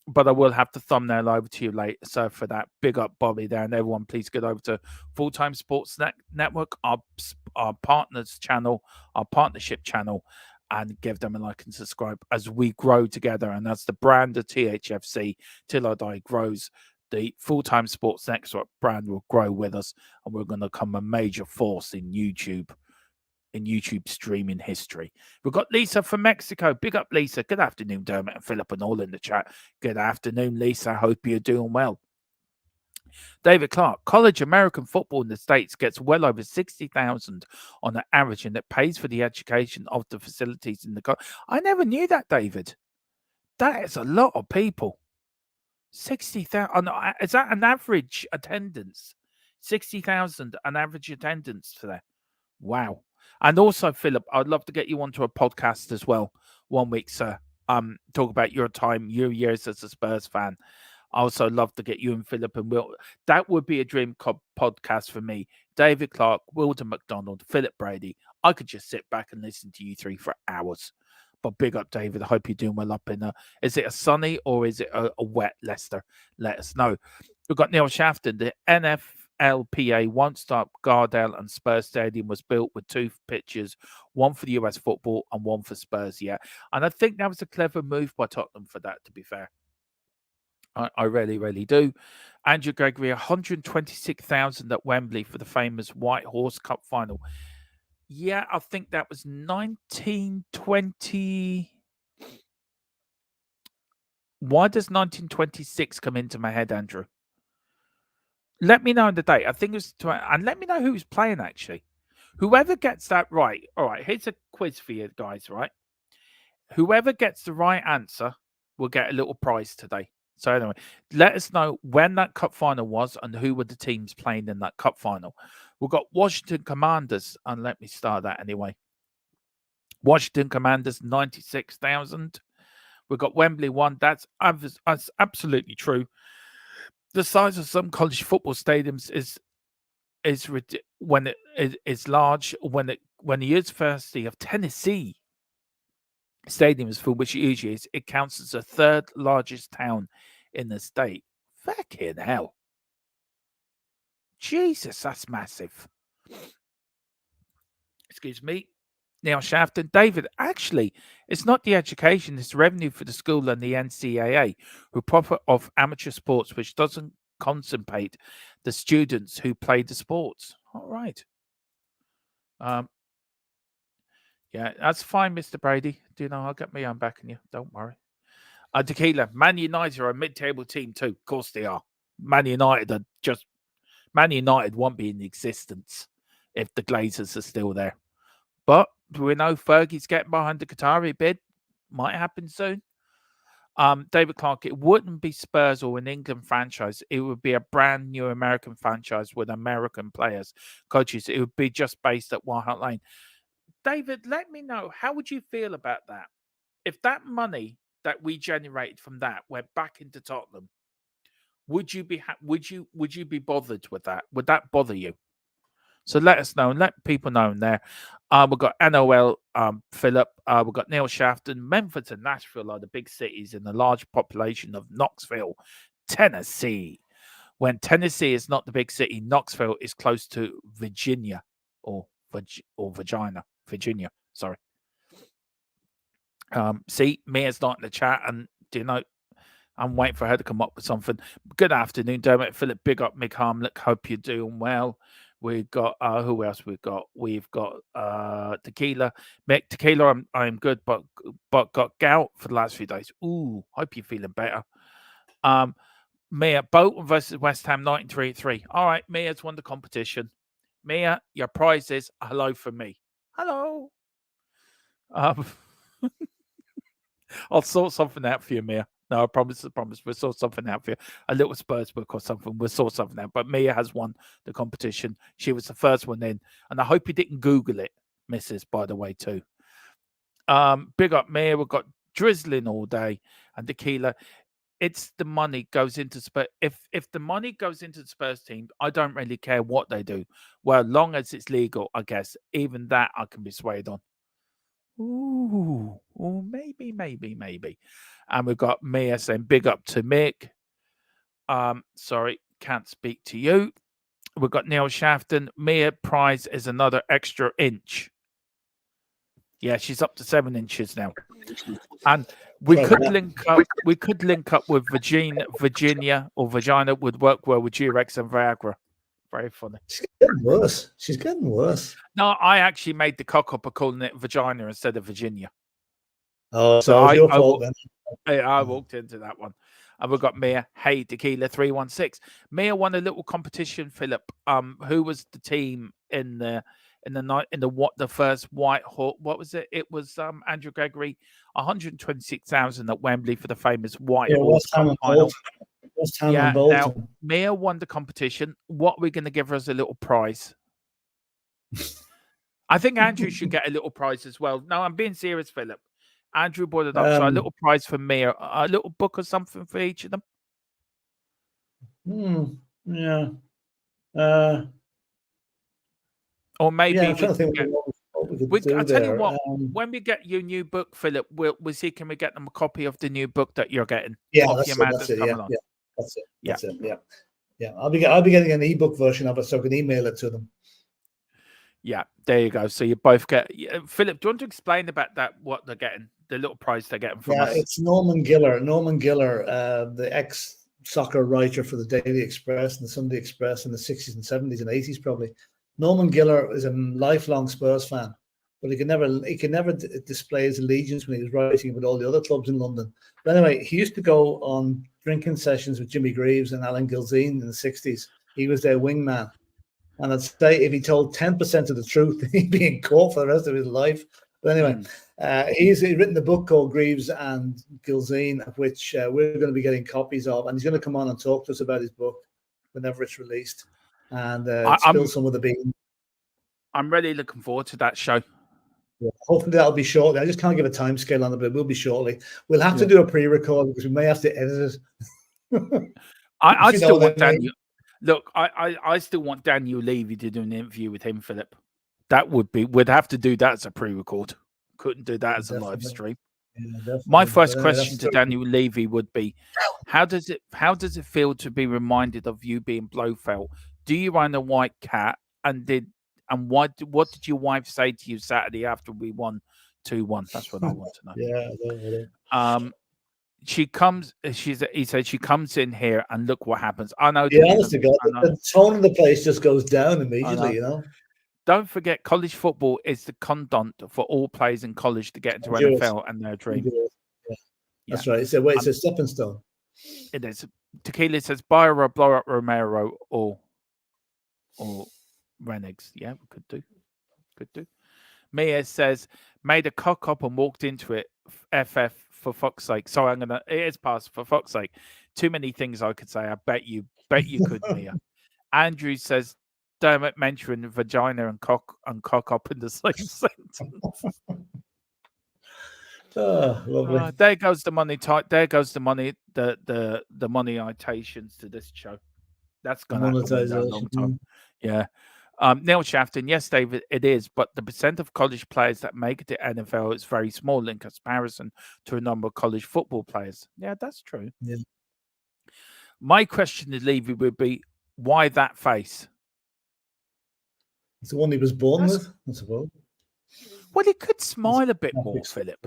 But I will have the thumbnail over to you later. So, for that, big up, Bobby there. And everyone, please get over to Full Time Sports Network, our partners channel, our partnership channel, and give them a like and subscribe as we grow together. And as the brand of THFC, Till I Die, grows, the Full Time Sports Network brand will grow with us, and we're going to become a major force in YouTube streaming history. We've got Lisa from Mexico. Big up, Lisa. Good afternoon, Dermot and Philip and all in the chat. Good afternoon, Lisa. Hope you're doing well. David Clark, college American football in the States gets well over 60,000 on the average, and it pays for the education of the facilities in the college. I never knew that, David. That is a lot of people. 60,000. Is that an average attendance? 60,000 an average attendance for that. Wow. And also, Philip, I'd love to get you onto a podcast as well 1 week, sir. Talk about your time, your years as a Spurs fan. I also love to get you and Philip and Will. That would be a dream podcast for me. David Clark, Wilder McDonald, Philip Brady. I could just sit back and listen to you three for hours. But big up, David. I hope you're doing well up in is it a sunny or is it a wet Leicester? Let us know. We've got Neil Shafton. The NFLPA won't stop. Gardell and Spurs Stadium was built with 2 pitches, one for the US football and one for Spurs. Yeah. And I think that was a clever move by Tottenham for that, to be fair. I really, really do. Andrew Gregory, 126,000 at Wembley for the famous White Horse Cup final. Yeah, I think that was 1920. Why does 1926 come into my head, Andrew? Let me know on the date. I think it was, and let me know who's playing actually. Whoever gets that right. All right, here's a quiz for you guys, right? Whoever gets the right answer will get a little prize today. So anyway, let us know when that cup final was and who were the teams playing in that cup final. We've got Washington Commanders, and let me start that anyway. Washington Commanders, 96,000. We've got Wembley 1. That's absolutely true. The size of some college football stadiums is when it is large. When the University of Tennessee Stadium is full, which it usually is, it counts as the third largest town in the state. Fucking hell. Jesus, that's massive. Excuse me. Neil Shafton. David, actually, it's not the education, it's revenue for the school and the NCAA, who profit off amateur sports, which doesn't compensate the students who play the sports. All right. Yeah, that's fine, Mr. Brady. Do you know, I'll get me on back on you. Don't worry. Tequila, Man United are a mid-table team too. Of course they are. Man United won't be in existence if the Glazers are still there. But we know Fergie's getting behind the Qatari bid. Might happen soon. David Clark, it wouldn't be Spurs or an England franchise. It would be a brand new American franchise with American players, coaches. It would be just based at White Hart Lane. David, let me know, how would you feel about that? If that money that we generated from that went back into Tottenham, would you be bothered with that? Would that bother you? So let us know and let people know in there. We've got NOL, Philip. We've got Neil Shafton. Memphis and Nashville are the big cities in the large population of Knoxville, Tennessee. When Tennessee is not the big city, Knoxville is close to Virginia or Virginia. Sorry. See, Mia's not in the chat, and do you know, I'm waiting for her to come up with something. Good afternoon, Dermot. Philip, big up, Mick Harmlick. Hope you're doing well. We've got who else we've got? We've got Tequila. Mick, Tequila, I'm good, but got gout for the last few days. Ooh, hope you're feeling better. Mia, Bolton versus West Ham 1933. All right, Mia's won the competition. Mia, your prize is a hello from me. Hello. I'll sort something out for you, Mia. No, I promise. We'll sort something out for you. A little Spurs book or something. We'll sort something out. But Mia has won the competition. She was the first one in. And I hope you didn't Google it, Mrs., by the way, too. Big up, Mia. We've got drizzling all day. And Tequila, it's the money goes into Spurs. If the money goes into the Spurs team, I don't really care what they do. Well, long as it's legal, I guess. Even that I can be swayed on. Ooh, maybe. And we've got Mia saying big up to Mick. Sorry, can't speak to you. We've got Neil Shafton. Mia prize is another extra inch. Yeah, she's up to 7 inches now. And we could link up. We could link up with Virginia or Vagina would work well with Durex and Viagra. Very funny. She's getting worse. No, I actually made the cock up by calling it Vagina instead of Virginia. Oh, so it's your fault then. I walked into that one. And we've got Mia. Hey, Tequila 316. Mia won a little competition, Philip. Who was the team in the first White Hawk? What was it? It was Andrew Gregory, 126,000 at Wembley for the famous White Hawk final. Yeah, now Mia won the competition. What are we going to give her as a little prize? I think Andrew should get a little prize as well. No, I'm being serious, Philip. Andrew brought it up. So a little prize for Mia, a little book or something for each of them. Yeah. Or maybe I'm trying to think what we could do. I'll tell you what, when we get your new book, Philip, we'll see, can we get them a copy of the new book that you're getting? Yeah, that's it. Yeah. I'll be getting an ebook version of it, so I can email it to them. Yeah, there you go. So you both get. Philip, do you want to explain about that? What they're getting, the little prize they're getting from us? It's Norman Giller. The ex-soccer writer for the Daily Express and the Sunday Express in the 60s and 70s and 80s, probably. Norman Giller is a lifelong Spurs fan, but he can never display his allegiance when he was writing with all the other clubs in London. But anyway, he used to go on drinking sessions with Jimmy Greaves and Alan Gilzine in the 60s. he was their wingman. And I'd say if he told 10% of the truth, he'd be in court for the rest of his life. But anyway, he's written a book called Greaves and Gilzine, of which we're going to be getting copies of. And he's going to come on and talk to us about his book whenever it's released and spill some of the beans. I'm really looking forward to that show. Yeah, hopefully that'll be shortly. I just can't give a time scale on it, but it will be shortly. We'll have to do a pre-record because we may have to edit it. I still want Daniel. Look, I still want Daniel Levy to do an interview with him, Philip. That we'd have to do that as a pre-record. Couldn't do that as a live stream. Yeah, my first question to Daniel Levy would be, how does it feel to be reminded of you being Blofeld? Do you own a white cat? What did your wife say to you Saturday after we won 2-1? That's what I want to know. Yeah. He said she comes in here and look what happens. I know. Yeah, honest to God, the tone of the place just goes down immediately, you know. Don't forget, college football is the condom for all players in college to get into NFL and their dream. Yeah. That's right. It's a stepping stone. It is. Tequila says, buy or blow up Romero or Reneggs. Yeah, we could do. Mia says, made a cock up and walked into it. FF, for fuck's sake. Sorry, it is past, for fuck's sake. Too many things I could say. I bet you could, Mia. Andrew says, Dermot mentioning vagina and cock up in the same sentence. Oh, lovely. There goes the money. There goes the money. The monetizations to this show. That's gonna happen a long time. Yeah. Neil Shafton, yes, David, it is, but the percent of college players that make it to NFL is very small in comparison to a number of college football players. Yeah, that's true. Yeah. My question to Levy would be, why that face? It's the one he was born with, I suppose. Well, he could smile a bit more, Philip.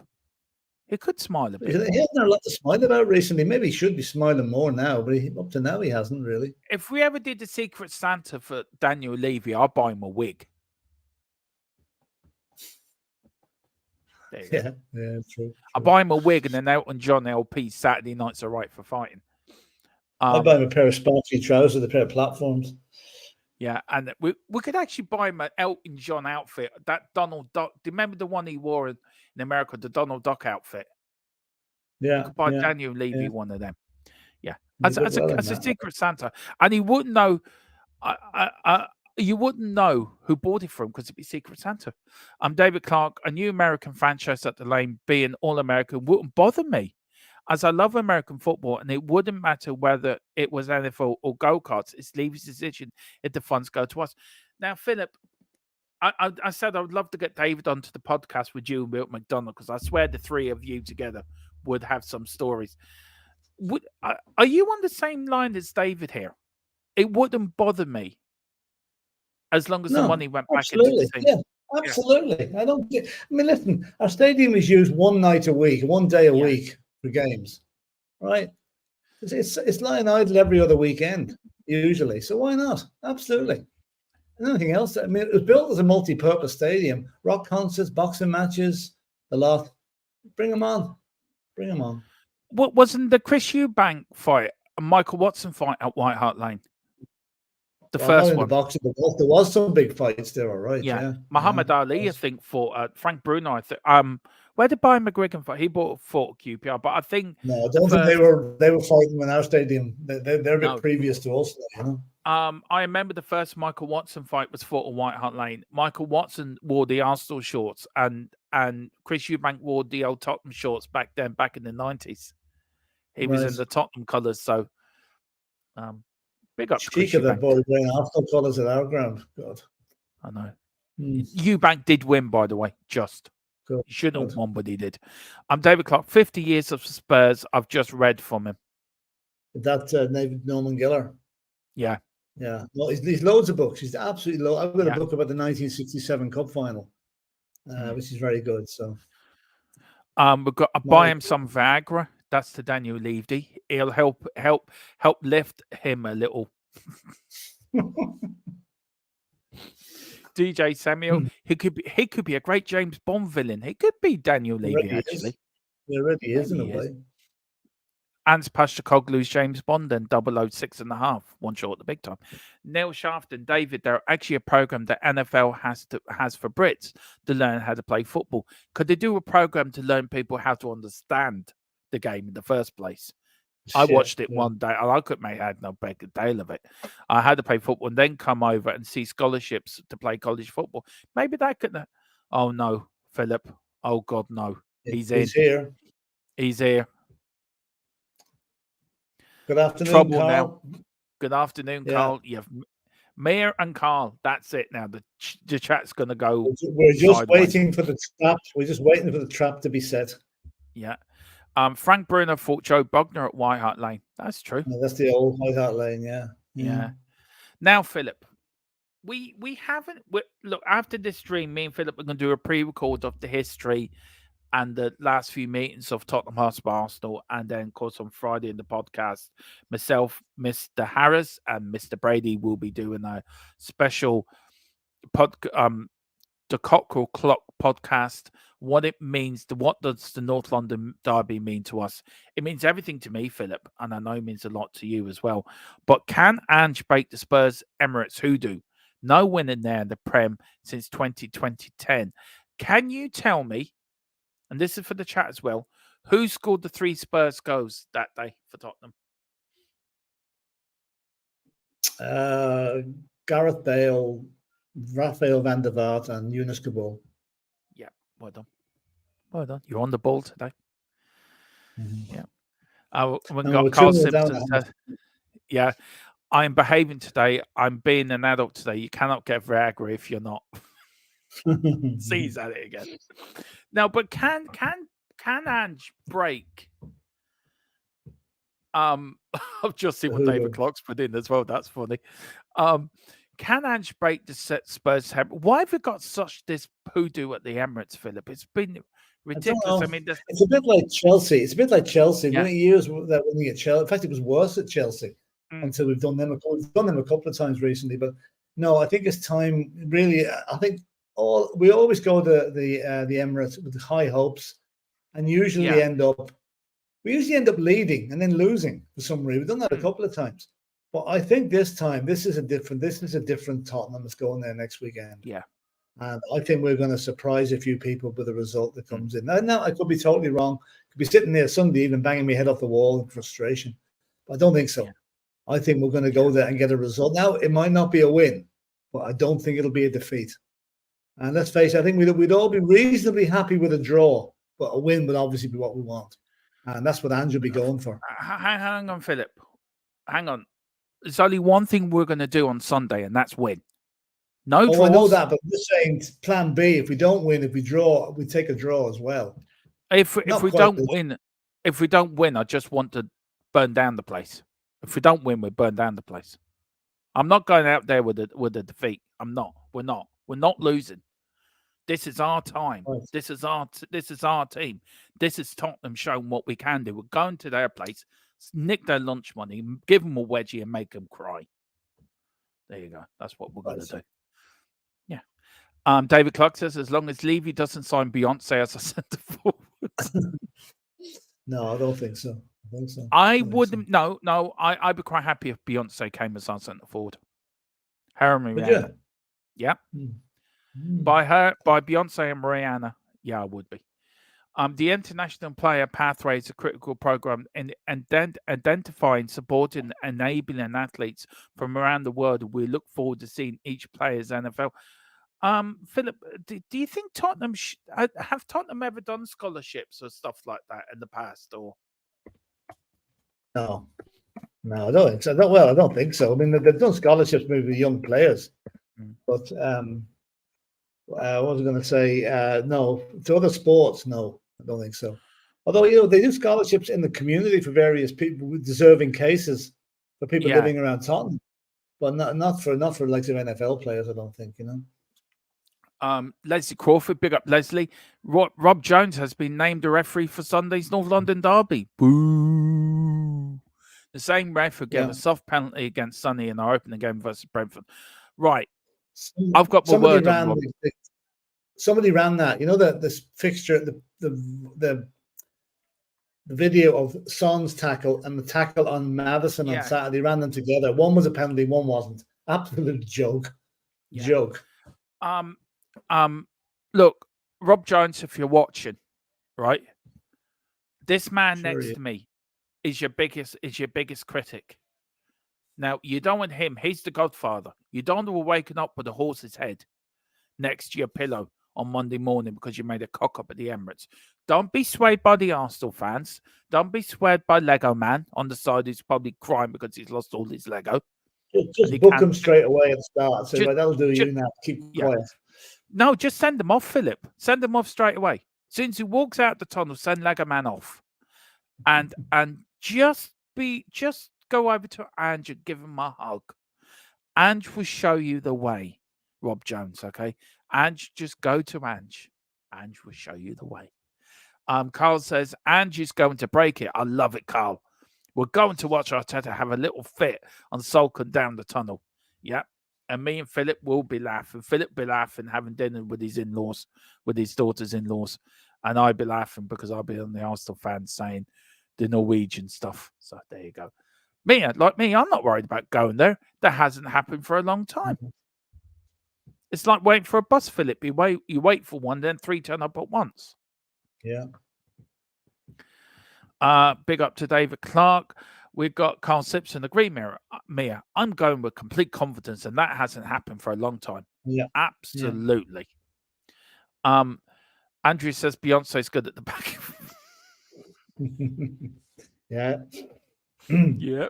He could smile a bit. He hasn't a lot to smile about recently. Maybe he should be smiling more now, but up to now he hasn't really. If we ever did the Secret Santa for Daniel Levy, I'll buy him a wig. Yeah, true. I'll buy him a wig and then Elton John LP Saturday Nights Are Right for Fighting. I'll buy him a pair of sparkly trousers, a pair of platforms. Yeah, and we could actually buy him an Elton John outfit. That Donald Duck. Do you remember the one he wore in America, the Donald Duck outfit? Yeah. We could buy Daniel Levy one of them. Yeah, as a Secret Santa, and he wouldn't know. You wouldn't know who bought it from because it'd be Secret Santa. I'm David Clark. A new American franchise at the Lane being All-American wouldn't bother me, as I love American football, and it wouldn't matter whether it was NFL or go-karts. It's Levy's decision if the funds go to us. Now, Philip, I said I would love to get David onto the podcast with you and Milt McDonald, because I swear the three of you together would have some stories. Are you on the same line as David here? It wouldn't bother me as long as the money went back into the thing. Yeah, absolutely. Yeah. I mean, listen, our stadium is used one night a week, one day a week for games, right? It's lying idle every other weekend, usually. So why not? Absolutely. And anything else? I mean, it was built as a multi-purpose stadium. Rock concerts, boxing matches, a lot. Bring them on. Bring them on. What wasn't the Chris Eubank fight, a Michael Watson fight at White Hart Lane? The first one. There was some big fights there, all right. Yeah. Muhammad Ali, I think, fought Frank Bruno. I think. Where did Brian McGuigan fight? He fought QPR, but I think no, I don't think they were fighting in our stadium. They're a bit previous to us, you know. I remember the first Michael Watson fight was fought at White Hart Lane. Michael Watson wore the Arsenal shorts, and Chris Eubank wore the old Tottenham shorts back in the 90s. He was in the Tottenham colours, so big up to Chris Eubank. That boy wearing Arsenal colours at our ground. God, I know. Eubank did win, by the way. Just he shouldn't have won, but he did. I'm David Clark. 50 years of Spurs. I've just read from him. That Norman Giller. Yeah. Yeah. No, he's loads of books. He's absolutely low. I've got a book about the 1967 Cup final, which is very good. So, we've got buy him some Viagra. That's to Daniel Levy. He'll help lift him a little. DJ Samuel, he could be a great James Bond villain. He could be Daniel Levy, actually. He already is in a way. Ants Postecoglou, James Bond, and 006.5, one short at the big time. Neil Shaft and David, they're actually a program that NFL has for Brits to learn how to play football. Could they do a program to learn people how to understand the game in the first place? I watched it one day, and I couldn't make head no big deal of it. I had to play football and then come over and see scholarships to play college football. Maybe that could. Oh no, Philip. Oh God, no. He's here. He's here. Good afternoon, Trouble Carl. now. Good afternoon, Carl. You have Mayor and Carl. That's it now. The chat's going to go. We're just sideways. waiting for the trap. We're just waiting for the trap to be set. Yeah. Frank Bruno fought Joe Bogner at White Hart Lane. That's true. Yeah, that's the old White Hart Lane. Yeah. Now, Philip, we haven't. Look, after this stream, me and Philip are going to do a pre-record of the history and the last few meetings of Tottenham Hotspur Arsenal, and then, of course, on Friday in the podcast, myself, Mr. Harris, and Mr. Brady will be doing a special the Cockerel Clock podcast. What it means, what does the North London derby mean to us? It means everything to me, Philip, and I know it means a lot to you as well. But can Ange break the Spurs Emirates hoodoo? No winning there in the Prem since 2010. Can you tell me, and this is for the chat as well, who scored the 3 Spurs goals that day for Tottenham? Gareth Bale, Rafael van der Vaart, and Yunus Kabul. Yeah, well done. Well done. You're on the ball today. Yeah. We got Carl Simpson. Yeah. I'm behaving today. I'm being an adult today. You cannot get Viagra if you're not. Seize at it again. Now, but can Ange break? I've just seen what David Clock's put in as well. That's funny. Can Ange break the Spurs? Why have we got such this hoodoo at the Emirates, Philip? It's been ridiculous. I mean, it's a bit like Chelsea. It's a bit like Chelsea. Yeah. Years that winning at Chelsea. In fact, it was worse at Chelsea until we've done them. We've done them a couple of times recently, but no, I think it's time. Really, I think we always go to the Emirates with high hopes, and usually end up leading and then losing for some reason. We've done that a couple of times. But I think this time, this is a different Tottenham that's going there next weekend. Yeah. And I think we're going to surprise a few people with the result that comes in. Now, I could be totally wrong. Could be sitting there Sunday evening banging my head off the wall in frustration. But I don't think so. Yeah. I think we're going to go there and get a result. Now, it might not be a win, but I don't think it'll be a defeat. And let's face it, I think we'd all be reasonably happy with a draw, but a win would obviously be what we want. And that's what Ange will be going for. Hang on, Philip. Hang on. There's only one thing we're going to do on Sunday, and that's win. No draws. I know that, but I'm just saying plan B. If we don't win, if we draw, we take a draw as well. If we don't win, I just want to burn down the place. If we don't win, we burn down the place. I'm not going out there with a defeat. I'm not. We're not. We're not losing. This is our time. Right. This is our team. This is Tottenham showing what we can do. We're going to their place, nick their lunch money, give them a wedgie, and make them cry. There you go. That's what we're going to do. Yeah. David Clark says, as long as Levy doesn't sign Beyonce as a centre forward. No, I don't think so. I wouldn't. So. No. I'd be quite happy if Beyonce came as our centre forward. Her and Rihanna. Yeah. By Beyonce and Rihanna. Yeah, I would be. The International Player Pathway is a critical program in identifying, supporting, enabling athletes from around the world. We look forward to seeing each player's NFL. Philip, do you think Tottenham have Tottenham ever done scholarships or stuff like that in the past? Or no, I don't think so. Well, I don't think so. I mean, they've done scholarships maybe with young players, but what was I going to say? No, to other sports, no, I don't think so. Although they do scholarships in the community for various people with deserving cases for people living around Tottenham, but not for like the NFL players. I don't think. Leslie Crawford, big up Leslie. Rob Jones has been named a referee for Sunday's North London derby. Boo! The same ref who gave a soft penalty against Sonny in our opening game versus Brentford. Right. I've got my word on Rob. Somebody ran that. This fixture, the the video of Son's tackle and the tackle on Madison on Saturday. Ran them together. One was a penalty, one wasn't. Absolute joke. Yeah. Joke. Look, Rob Jones, if you're watching, right, this man next to me is your biggest critic. Now, you don't want him. He's the godfather. You don't want to waking up with a horse's head next to your pillow on Monday morning because you made a cock up at the Emirates. Don't be swayed by the Arsenal fans. Don't be swayed by Lego Man on the side who's probably crying because he's lost all his Lego. Just book him straight away at the start. Say, right, that'll do you now. Keep quiet. No, just send him off, Philip. Send him off straight away. As soon as he walks out the tunnel, send Lego Man off. And just go over to Ange and give him a hug. Ange will show you the way, Rob Jones, okay? Ange, just go to Ange. Ange will show you the way. Carl says, Ange is going to break it. I love it, Carl. We're going to watch Arteta have a little fit on sulking down the tunnel. Yeah. And me and Philip will be laughing. Philip will be laughing having dinner with his in-laws, with his daughter's in-laws. And I'll be laughing because I'll be on the Arsenal fans saying the Norwegian stuff. So there you go. Like me, I'm not worried about going there. That hasn't happened for a long time. It's like waiting for a bus, Philip. You wait for one, then 3 turn up at once. Yeah. Big up to David Clark. We've got Carl Simpson, agree, Mia. I'm going with complete confidence, and that hasn't happened for a long time. Yeah. Absolutely. Yeah. Andrew says Beyonce's good at the back. Yeah. Yeah.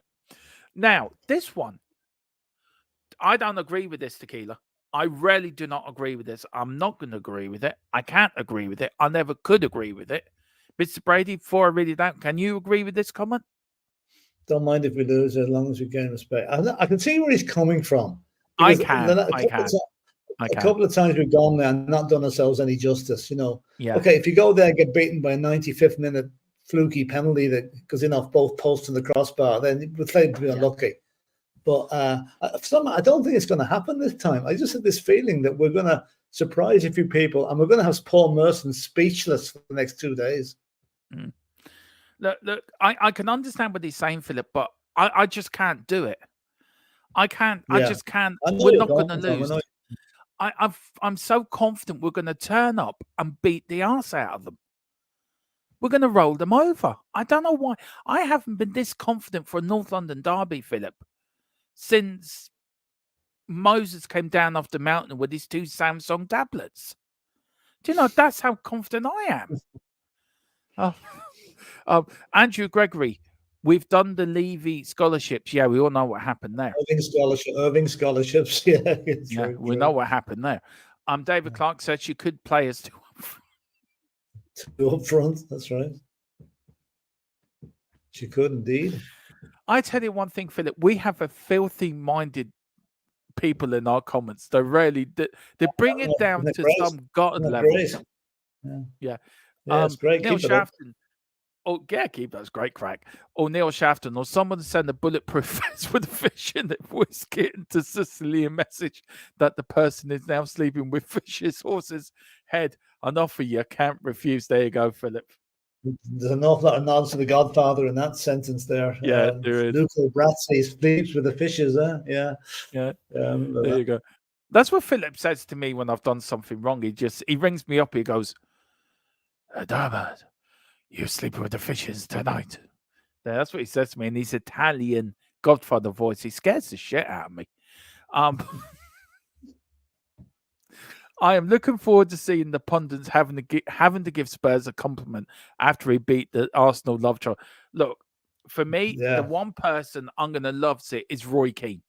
Now, this one, I don't agree with this, Tequila. I really do not agree with this. I'm not going to agree with it. I can't agree with it. I never could agree with it. Mr. Brady, before I read it out, can you agree with this comment? Don't mind if we lose as long as we gain respect. I can see where he's coming from. I can. A couple of times we've gone there and not done ourselves any justice, you know. Yeah. Okay, if you go there and get beaten by a 95th minute fluky penalty that goes in off both posts and the crossbar, then we're claimed to be unlucky. But I don't think it's going to happen this time. I just have this feeling that we're going to surprise a few people and we're going to have Paul Merson speechless for the next 2 days. Mm. Look, I can understand what he's saying, Philip, but I just can't do it. I can't. Yeah. I just can't. We're not going to lose. I'm so confident we're going to turn up and beat the arse out of them. We're going to roll them over. I don't know why. I haven't been this confident for a North London derby, Philip, since Moses came down off the mountain with his 2 Samsung tablets. Do you know, that's how confident I am. Andrew Gregory, we've done the Levy scholarships. Yeah, we all know what happened there. Irving scholarships. Yeah, we know what happened there. David Clark said she could play as 2 up front. That's right. She could indeed. I tell you one thing, Philip. We have a filthy-minded people in our comments. They really they bring it down to some god level. Yeah. It's great. Neil Shafton. Oh, yeah, keep those great crack. Or Neil Shafton, or someone send a bulletproof vest with a fish in it, whiskey into Sicily, a message that the person is now sleeping with fish's horse's head. An offer you can't refuse. There you go, Philip. There's an awful lot of nods to the Godfather in that sentence there. Yeah, there is. Luca Brazzi sleeps with the fishes, huh? Yeah. There you go. That's what Philip says to me when I've done something wrong. He rings me up. He goes, David, you're sleeping with the fishes tonight. Yeah, that's what he says to me in his Italian Godfather voice. He scares the shit out of me. I am looking forward to seeing the pundits having to give Spurs a compliment after he beat the Arsenal love child. Look, for me, the one person I'm going to love it is Roy Keane.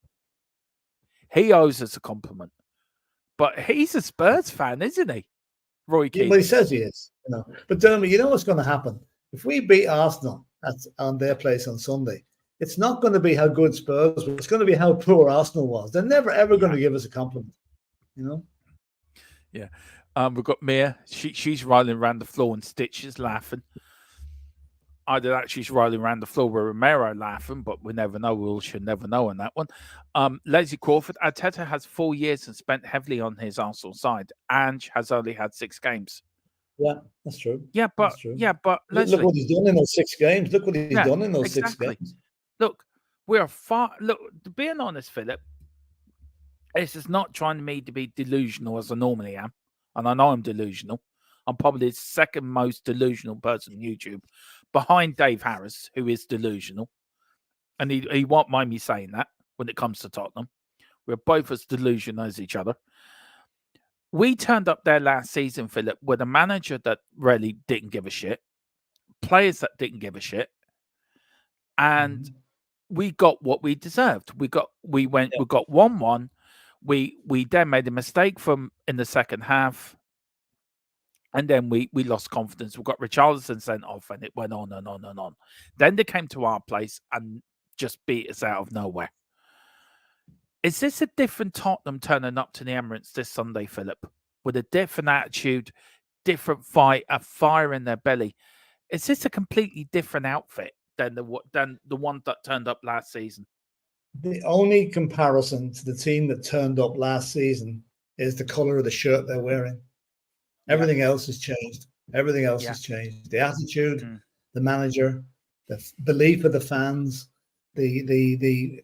He owes us a compliment, but he's a Spurs fan, isn't he? Roy Keane. Well, he says he is. You know. But Jeremy, you know what's going to happen if we beat Arsenal on their place on Sunday? It's not going to be how good Spurs were. It's going to be how poor Arsenal was. They're never ever going to give us a compliment. You know. Yeah. We've got Mia. She's rolling around the floor and Stitch is laughing. Either that she's rolling around the floor with Romero laughing, but we never know. We all should never know on that one. Leslie Crawford. Arteta has 4 years and spent heavily on his Arsenal side. Ange has only had 6 games. Yeah, that's true. Yeah, That's true. but Look Leslie, what he's done in those 6 games. Look what he's yeah, done in those 6 exactly. games. Look, we are far. Look, being honest, Philip, this is not trying me to be delusional as I normally am, and I know I'm delusional. I'm probably the second most delusional person on YouTube, behind Dave Harris, who is delusional, and he won't mind me saying that when it comes to Tottenham. We're both as delusional as each other. We turned up there last season, Philip, with a manager that really didn't give a shit, players that didn't give a shit, and Mhm. we got what we deserved. We got 1-1. We then made a mistake from in the second half, and then we lost confidence. We got Richarlison sent off, and it went on and on and on. Then they came to our place and just beat us out of nowhere. Is this a different Tottenham turning up to the Emirates this Sunday, Philip, with a different attitude, different fight, a fire in their belly? Is this a completely different outfit than the one that turned up last season? The only comparison to the team that turned up last season is the color of the shirt they're wearing. Everything else has changed. Everything else has changed. The attitude, the manager, the belief of the fans, the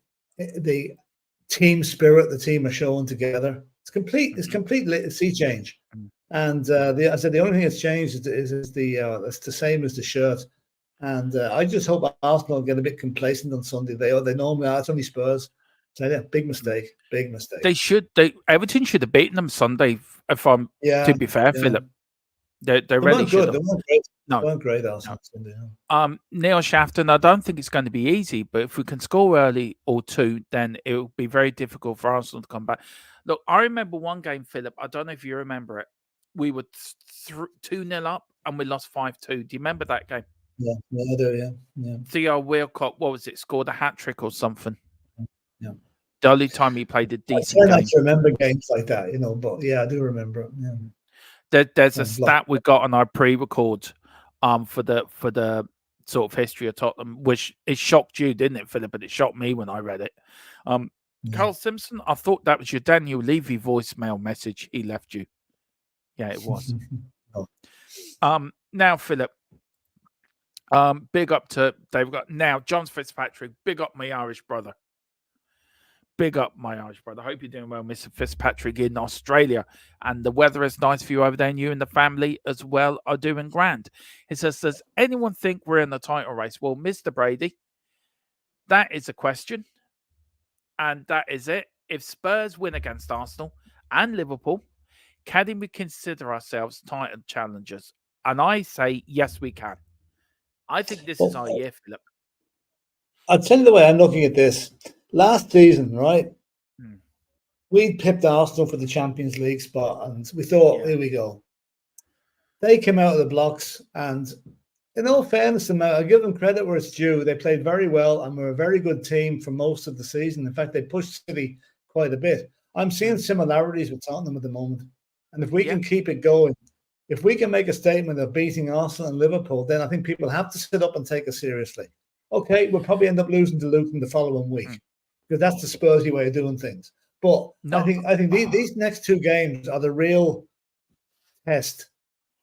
team spirit the team are showing together. It's complete. It's complete sea change. And I said the only thing that's changed is it's the same as the shirt. And I just hope Arsenal get a bit complacent on Sunday. They normally are. It's only Spurs. So yeah, big mistake. Big mistake. Everton should have beaten them Sunday. If I'm to be fair, Philip, they really should have. They weren't great. No, they weren't great Arsenal Sunday. Neil Shafton, I don't think it's going to be easy, but if we can score early or two, then it will be very difficult for Arsenal to come back. Look, I remember one game, Philip. I don't know if you remember it. We were 2-0 up and we lost 5-2. Do you remember that game? Yeah, I do. Yeah. Theo Wilcock, what was it? Scored a hat trick or something. Yeah. The only time he played a decent I try game. not to remember games like that, but yeah, I do remember it. Yeah. There's a stat we got on our pre-record for the sort of history of Tottenham, which it shocked you, didn't it, Philip? But it shocked me when I read it. Carl Simpson, I thought that was your Daniel Levy voicemail message he left you. Yeah, it was. Now, Philip, big up to Dave. Now, John Fitzpatrick, big up my Irish brother. Big up my Irish brother. I hope you're doing well, Mr. Fitzpatrick, in Australia. And the weather is nice for you over there, and you and the family as well are doing grand. He says, does anyone think we're in the title race? Well, Mr. Brady, that is a question. And that is it. If Spurs win against Arsenal and Liverpool, can we consider ourselves title challengers? And I say, yes, we can. I think this is our year, Philip. I'll tell you the way I'm looking at this. Last season, right? We pipped Arsenal for the Champions League spot, and we thought, here we go. They came out of the blocks, and in all fairness, I give them credit where it's due. They played very well, and were a very good team for most of the season. In fact, they pushed City quite a bit. I'm seeing similarities with Tottenham at the moment, and if we can keep it going, if we can make a statement of beating Arsenal and Liverpool, then I think people have to sit up and take us seriously. Okay, we'll probably end up losing to Luton the following week because that's the Spursy way of doing things. But I think these next two games are the real test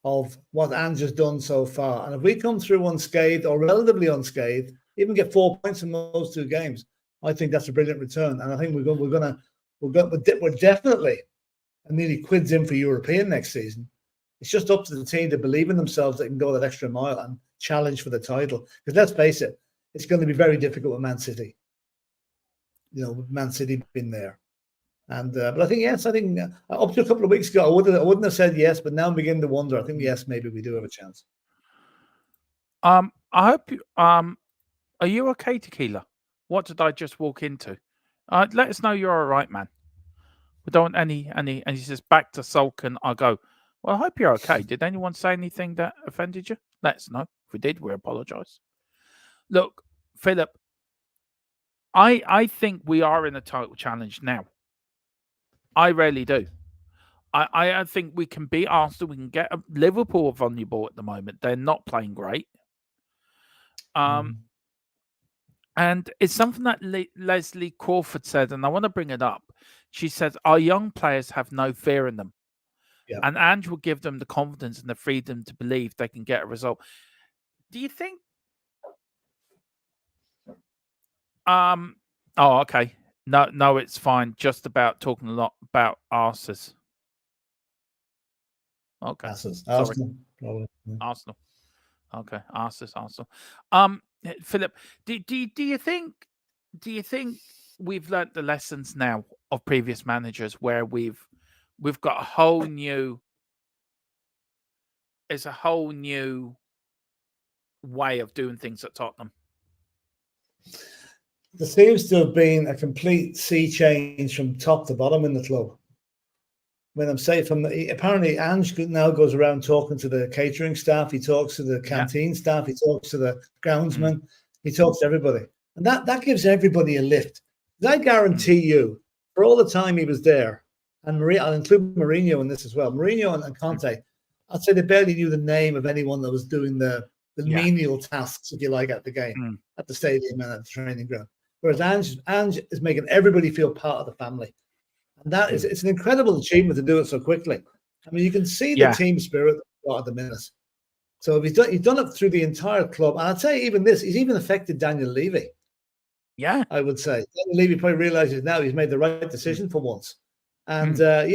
of what Ange has done so far. And if we come through unscathed or relatively unscathed, even get 4 points in those two games, I think that's a brilliant return. And I think we're definitely nearly quids in for European next season. It's just up to the team to believe in themselves that can go that extra mile and challenge for the title. Because let's face it, it's going to be very difficult with Man City. With Man City being there. And but I think up to a couple of weeks ago, I wouldn't have said yes, but now I'm beginning to wonder. I think yes, maybe we do have a chance. I hope you are you okay, Tequila? What did I just walk into? Let us know you're all right, man. We don't want any and he says back to sulk, and I go, well, I hope you're okay. Did anyone say anything that offended you? Let us know. If we did, we apologize. Look, Philip, I think we are in a title challenge now. I really do. I think we can beat Arsenal. We can get Liverpool vulnerable at the moment. They're not playing great. And it's something that Leslie Crawford said, and I want to bring it up. She says, our young players have no fear in them. Yeah. And Ange will give them the confidence and the freedom to believe they can get a result. Do you think? Oh, okay. No, it's fine. Just about talking a lot about arses. Okay. Asses. Sorry. Arsenal, probably. Yeah. Arsenal. Okay. Arsenal. Philip, do you think we've learnt the lessons now of previous managers where we've got a whole new way of doing things at Tottenham? There seems to have been a complete sea change from top to bottom in the club. When I'm saying apparently Ange now goes around talking to the catering staff, he talks to the canteen staff, he talks to the groundsman, he talks to everybody. And that gives everybody a lift. I guarantee you, for all the time he was there, and I'll include Mourinho in this as well, Mourinho and Conte, I'd say they barely knew the name of anyone that was doing the menial tasks, if you like, at the game, at the stadium and at the training ground. Whereas Ange is making everybody feel part of the family. And that is, it's an incredible achievement to do it so quickly. I mean, you can see the team spirit at the minute. So he's done it through the entire club. And I'd say even this, he's even affected Daniel Levy. Yeah. I would say. Daniel Levy probably realizes now he's made the right decision for once. And I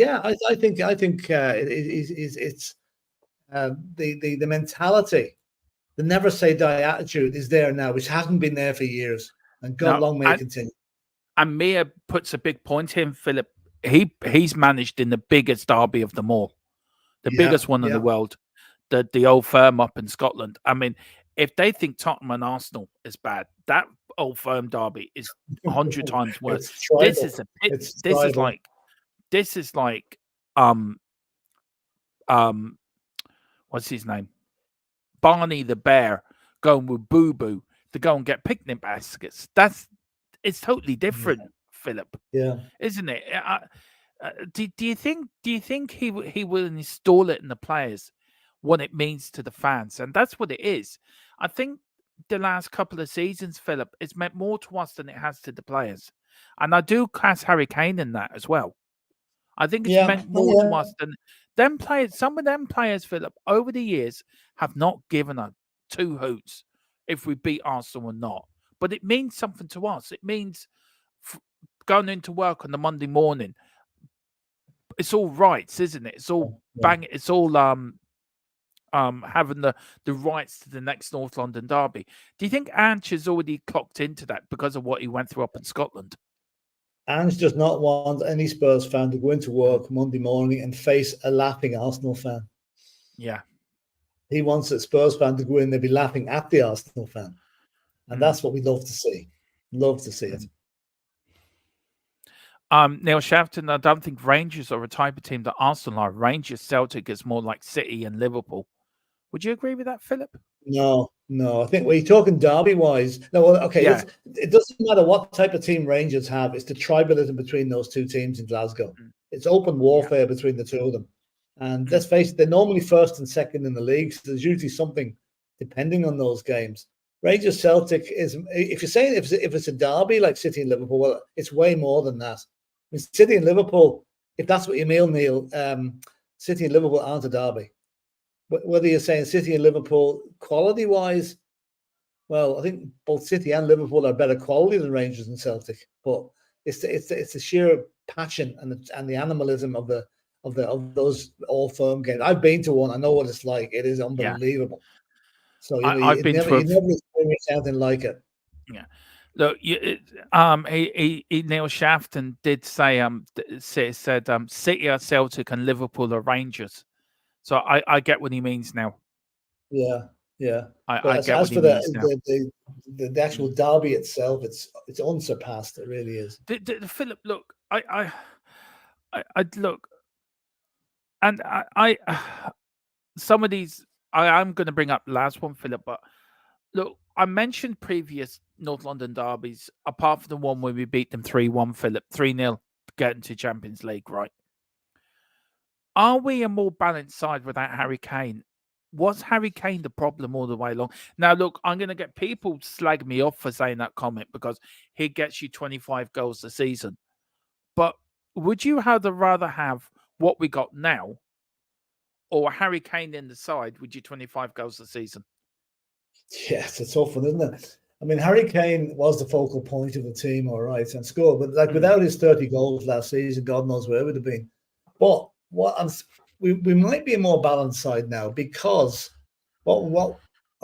think it's the mentality, the never say die attitude is there now, which hasn't been there for years. And God long may it continue. And Mia puts a big point in, Philip. He's managed in the biggest derby of them all, the biggest one in the world, the Old Firm up in Scotland. I mean, if they think Tottenham and Arsenal is bad, that Old Firm derby is 100 times worse. This is like what's his name? Barney the bear going with Boo Boo to go and get picnic baskets. It's totally different, Philip. Yeah, isn't it? Do you think he will install it in the players what it means to the fans? And that's what it is. I think the last couple of seasons, Philip, it's meant more to us than it has to the players. And I do class Harry Kane in that as well. I think it's meant more to us than them players. Some of them players, Philip, over the years have not given a two hoots if we beat Arsenal or not. But it means something to us. It means going into work on the Monday morning. It's all rights, isn't it? It's all bang. It's all having the rights to the next North London derby. Do you think Ange has already clocked into that because of what he went through up in Scotland? Ange does not want any Spurs fan to go into work Monday morning and face a laughing Arsenal fan. Yeah. He wants a Spurs fan to go in and be laughing at the Arsenal fan. And that's what we love to see. Love to see it. Neil Shafton, I don't think Rangers are a type of team that Arsenal are. Rangers, Celtic is more like City and Liverpool. Would you agree with that, Philip? No. I think when you're talking derby-wise, it doesn't matter what type of team Rangers have. It's the tribalism between those two teams in Glasgow. It's open warfare between the two of them. And let's face it, they're normally first and second in the league. So there's usually something depending on those games. Rangers Celtic is, if you're saying if it's a derby like City and Liverpool, well, it's way more than that. I mean, City and Liverpool, if that's what you mean, Neil, City and Liverpool aren't a derby. Whether you're saying City and Liverpool quality-wise, well, I think both City and Liverpool are better quality than Rangers and Celtic. But it's the sheer passion and the animalism of those All Firm games. I've been to one. I know what it's like. It is unbelievable. Yeah. So you never experienced anything like it. Yeah. Look, Neil Shafton did say said City are Celtic and Liverpool are Rangers. So I get what he means now. Yeah. I get what he means now. The actual derby itself, it's unsurpassed. It really is. Philip, look, I look, and I some of these I'm going to bring up the last one, Philip, but look, I mentioned previous North London derbies, apart from the one where we beat them 3-1, Philip, 3-0 to get into Champions League, right? Are we a more balanced side without Harry Kane? Was Harry Kane the problem all the way along? Now, look, I'm going to get people slag me off for saying that comment because he gets you 25 goals a season. But would you rather have what we got now or Harry Kane in the side with your 25 goals a season? Yes, it's a tough one, isn't it? I mean, Harry Kane was the focal point of the team, all right, and scored. But like without his 30 goals last season, God knows where it would have been. But we might be a more balanced side now because what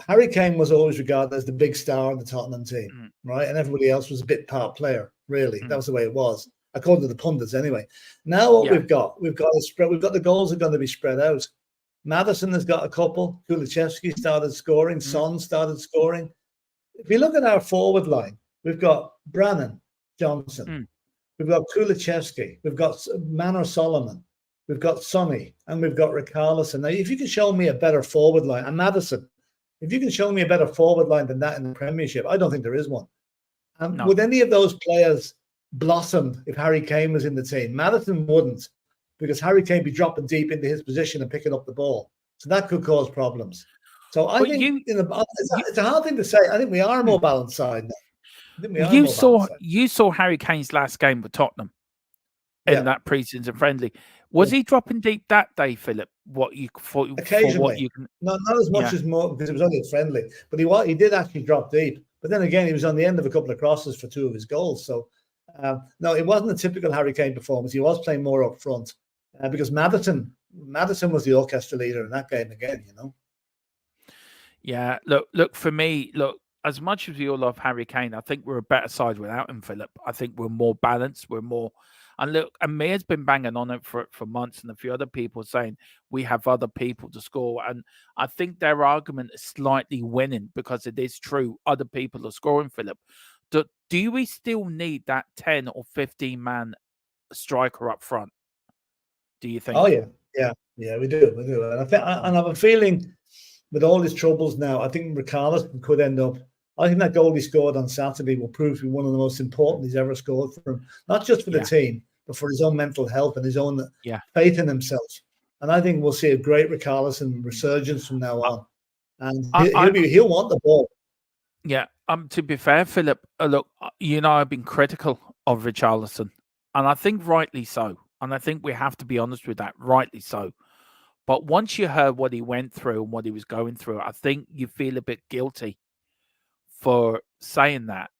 Harry Kane was always regarded as the big star of the Tottenham team, right? And everybody else was a bit part player, really. That was the way it was, according to the pundits anyway. Now what we've got a spread. We've got the goals are going to be spread out. Maddison has got a couple. Kulusevski started scoring. Son started scoring. If you look at our forward line, we've got Brannan, Johnson. We've got Kulusevski. We've got Manor Solomon. We've got Sonny. And we've got Richarlison. Now, if you can show me a better forward line, and Maddison, if you can show me a better forward line than that in the Premiership, I don't think there is one. No. Would any of those players blossom if Harry Kane was in the team? Maddison wouldn't, because Harry Kane be dropping deep into his position and picking up the ball. So that could cause problems. So I think it's a hard thing to say. I think we are a more balanced side now. You saw Harry Kane's last game with Tottenham in that pre-season friendly. Was he dropping deep that day, Philip? What you thought? Occasionally, not as much as more because it was only a friendly. But he did actually drop deep. But then again, he was on the end of a couple of crosses for 2 of his goals. So no, it wasn't a typical Harry Kane performance. He was playing more up front because Maddison was the orchestra leader in that game again. Yeah, look for me, as much as we all love Harry Kane, I think we're a better side without him, Philip. I think we're more balanced. We're more, and look, Amir's been banging on it for months, and a few other people saying we have other people to score. And I think their argument is slightly winning because it is true. Other people are scoring, Philip. Do we still need that 10 or 15 man striker up front? Do you think? Oh, yeah, we do. And I have a feeling, with all his troubles now, I think Richarlison could end up. I think that goal he scored on Saturday will prove to be one of the most important he's ever scored for him, not just for the team, but for his own mental health and his own faith in himself. And I think we'll see a great Richarlison resurgence from now on. And he'll want the ball. Yeah. To be fair, Philip, look, I've been critical of Richarlison, and I think rightly so. And I think we have to be honest with that, rightly so. But once you heard what he went through and what he was going through, I think you feel a bit guilty for saying that.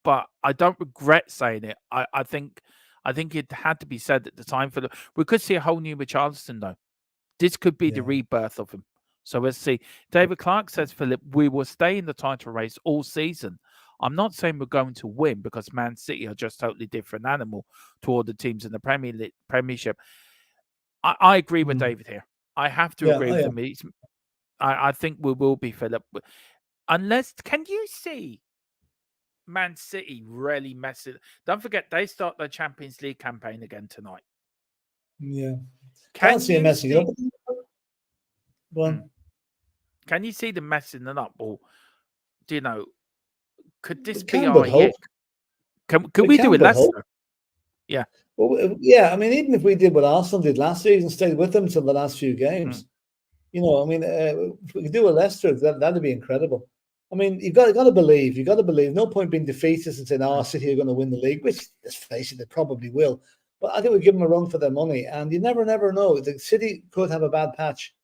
But I don't regret saying it. I think it had to be said at the time. We could see a whole new Richarlison, though. This could be the rebirth of him. So let's see. David Clark says, Philip, we will stay in the title race all season. I'm not saying we're going to win because Man City are just totally different animal to all the teams in the Premiership. I agree with David here. I have to agree with him. I think we will be, Philip. Unless, can you see Man City really messing? Don't forget, they start their Champions League campaign again tonight. Yeah. Can't see him messing it up. Can you see them messing it up? Or, could this be our year? Could we do it Leicester? Yeah. Well, yeah, I mean, even if we did what Arsenal did last season, stayed with them until the last few games, if we could do a Leicester, that'd be incredible. I mean, you've got to believe. You've got to believe. No point being defeatist and saying, City are going to win the league, which, let's face it, they probably will. But I think we give them a run for their money. And you never know. The City could have a bad patch.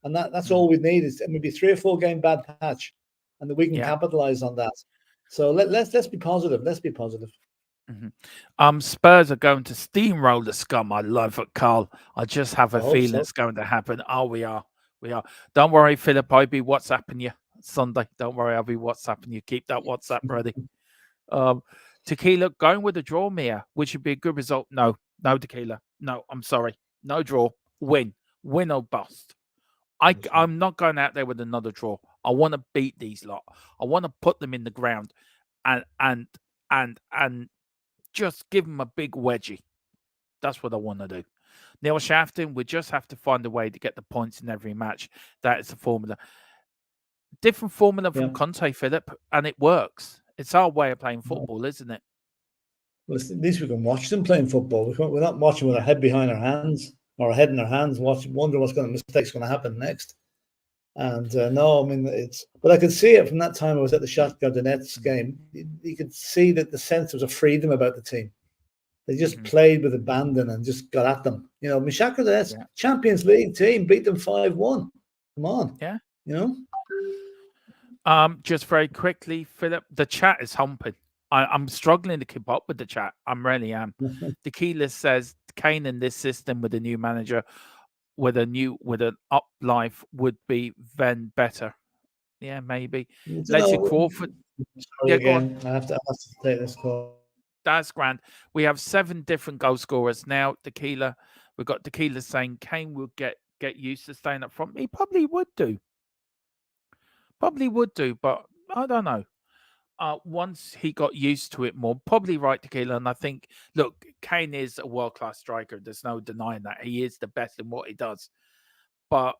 And that's all we need is maybe 3 or 4 game bad patch. And then we can capitalize on that. So let's be positive. Let's be positive. Spurs are going to steamroll the scum. I love it, Carl. I just have a feeling it's going to happen. Oh, we are. Don't worry, Philip. I'll be WhatsApping you Sunday. Don't worry, I'll be WhatsApping you. Keep that WhatsApp ready. Tequila, going with a draw, Mia, which would be a good result. No, Tequila. No, I'm sorry. No draw. Win or bust. I'm not going out there with another draw. I want to beat these lot. I want to put them in the ground and just give them a big wedgie. That's what I want to do. Neil Shafton, we just have to find a way to get the points in every match. That is the formula. Different formula from Conte, Philip, and it works. It's our way of playing football, isn't it? Well, at least we can watch them playing football. We're not watching with our head behind our hands or our head in our hands, wonder what's mistakes going to happen next. And no, I mean, but I could see it from that time I was at the Shakhtar Donetsk game. You could see that the sense of freedom about the team. They just played with abandon and just got at them. You know, Shakhtar Donetsk, Champions League team, beat them 5-1. Come on. Yeah. You know? Just very quickly, Philip, the chat is humping. I'm struggling to keep up with the chat. I really am. Tequila says Kane in this system with a new manager, with an up life would be then better. Yeah, maybe. Leslie Crawford. Sorry again. I have to take this call. That's grand. We have 7 different goal scorers now. Tequila. We've got Tequila saying Kane will get used to staying up front. He probably would do. But I don't know. Once he got used to it more, probably right, Tequila. And I think, look, Kane is a world-class striker. There's no denying that. He is the best in what he does. But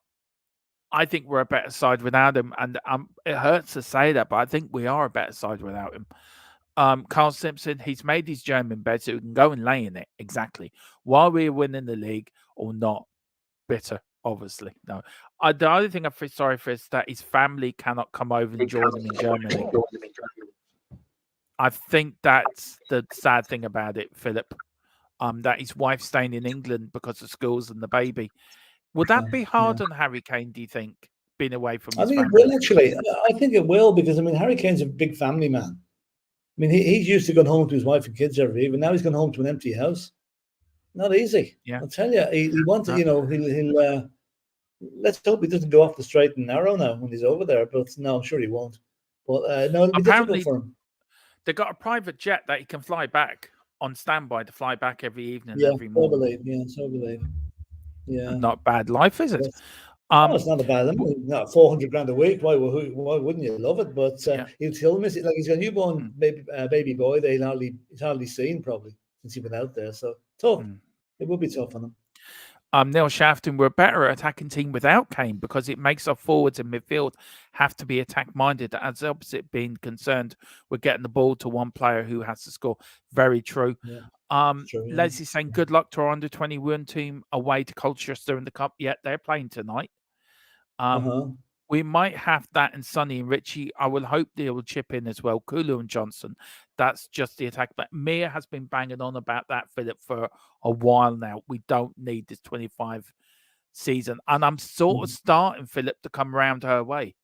I think we're a better side without him. And it hurts to say that, but I think we are a better side without him. Carl Simpson, he's made his German bed so he can go and lay in it. Exactly. While we're winning the league or not. Bitter, obviously. No. The only thing I feel sorry for is that his family cannot come over and join him in Germany. I think that's the sad thing about it, Philip. That his wife's staying in England because of schools and the baby. Would that be hard on Harry Kane, do you think, being away from his family? I think it will, actually. I think it will, because, I mean, Harry Kane's a big family man. I mean, he's used to going home to his wife and kids every evening. Now he's gone home to an empty house. Not easy. Yeah. I'll tell you. He wants to, you know, he'll let's hope he doesn't go off the straight and narrow now when he's over there. But no, I'm sure he won't. But no, it'll be difficult for him. They got a private jet that he can fly back on standby to fly back every evening, every morning. So believe. Yeah. Not bad life, is it? No, it's not a bad. I mean, not $400 a week. Why wouldn't you love it? But he'll miss it. Like, he's got a newborn baby boy that he's hardly seen probably since he's been out there. So tough. It will be tough on him. Neil Shafton, we're a better attacking team without Kane because it makes our forwards and midfield have to be attack-minded. As opposite being concerned, we're getting the ball to one player who has to score. Very true. Yeah. Leslie saying, good luck to our under-21 team away to Colchester in the Cup. Yeah, they're playing tonight. We might have that in Sonny and Richie. I will hope they will chip in as well. Kulu and Johnson. That's just the attack. But Mia has been banging on about that, Philip, for a while now. We don't need this 25 season. And I'm sort of starting, Philip, to come around her way.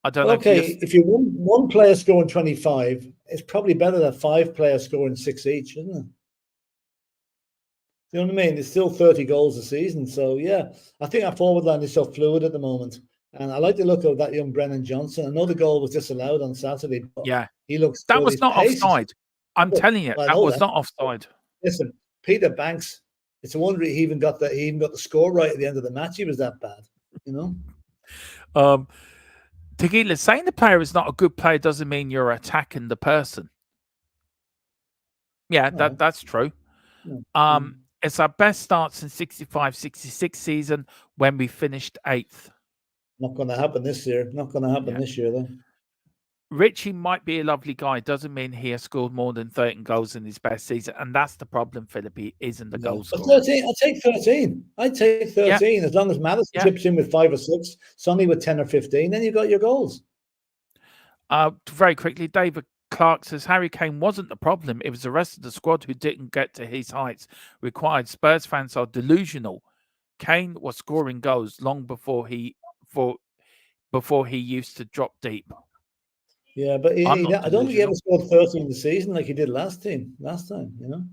I don't know. Okay, if you want one player scoring 25, it's probably better than 5 players scoring 6 each, isn't it? You know what I mean? It's still 30 goals a season. So, yeah, I think our forward line is so fluid at the moment. And I like the look of that young Brennan Johnson. I know the goal was disallowed on Saturday. But he looks that was not offside. I'm telling you, that was not offside. Listen, Peter Banks, it's a wonder he even got the score right at the end of the match. He was that bad, you know? Tequila, saying the player is not a good player doesn't mean you're attacking the person. Yeah, that's true. It's our best start since 65-66 season when we finished 8th. Not going to happen this year. Not going to happen this year, though. Richie might be a lovely guy. Doesn't mean he has scored more than 13 goals in his best season. And that's the problem, Philip. He isn't the goal scorer. 13, I'll take 13. I'd take 13 as long as Madison chips in with 5 or 6, Sonny with 10 or 15, then you've got your goals. Very quickly, David Clark says Harry Kane wasn't the problem. It was the rest of the squad who didn't get to his heights required. Spurs fans are delusional. Kane was scoring goals long before he used to drop deep. Yeah, but I don't think he ever scored 13 this season like he did last time, you know?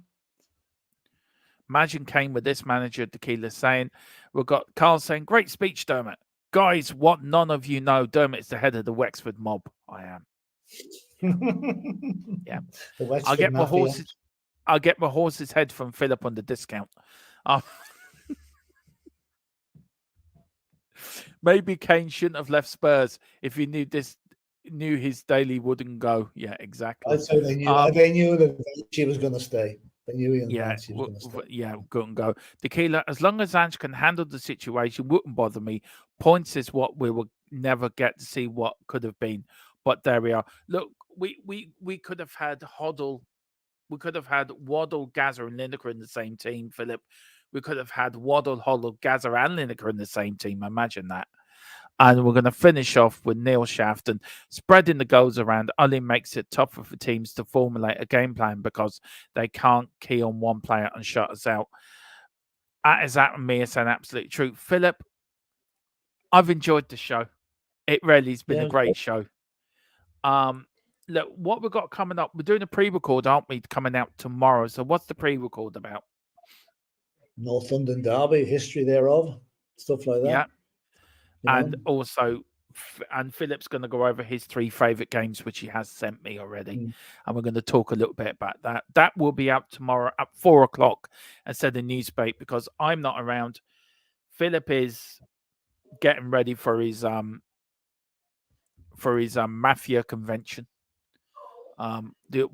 Imagine Kane with this manager, Tequila, saying, we've got Carl saying, great speech, Dermot. Guys, what none of you know, Dermot's the head of the Wexford mob. I am. Yeah. I'll get my horse's head from Philip on the discount. Maybe Kane shouldn't have left Spurs if he knew his daily wouldn't go. Yeah, exactly. I'd say they knew that she was going to stay. They knew she was going to stay. Yeah, couldn't go. Tequila, as long as Ange can handle the situation, wouldn't bother me. Points is what we will never get to see what could have been. But there we are. Look, we could have had Hoddle. We could have had Waddle, Gazza, and Lineker in the same team, Philip. We could have had Waddle, Hoddle, Gazza, and Lineker in the same team. Imagine that. And we're going to finish off with Neil Shafton. Spreading the goals around only makes it tougher for teams to formulate a game plan because they can't key on one player and shut us out. That is that me saying absolutely true. Philip, I've enjoyed the show. It really has been a great show. Look, what we've got coming up, we're doing a pre-record, aren't we, coming out tomorrow? So what's the pre-record about? North London Derby, history thereof, stuff like that. Yeah. And also, and Philip's going to go over his 3 favourite games, which he has sent me already. And we're going to talk a little bit about that. That will be out tomorrow at 4 o'clock instead of Newsbait because I'm not around. Philip is getting ready for his Mafia convention.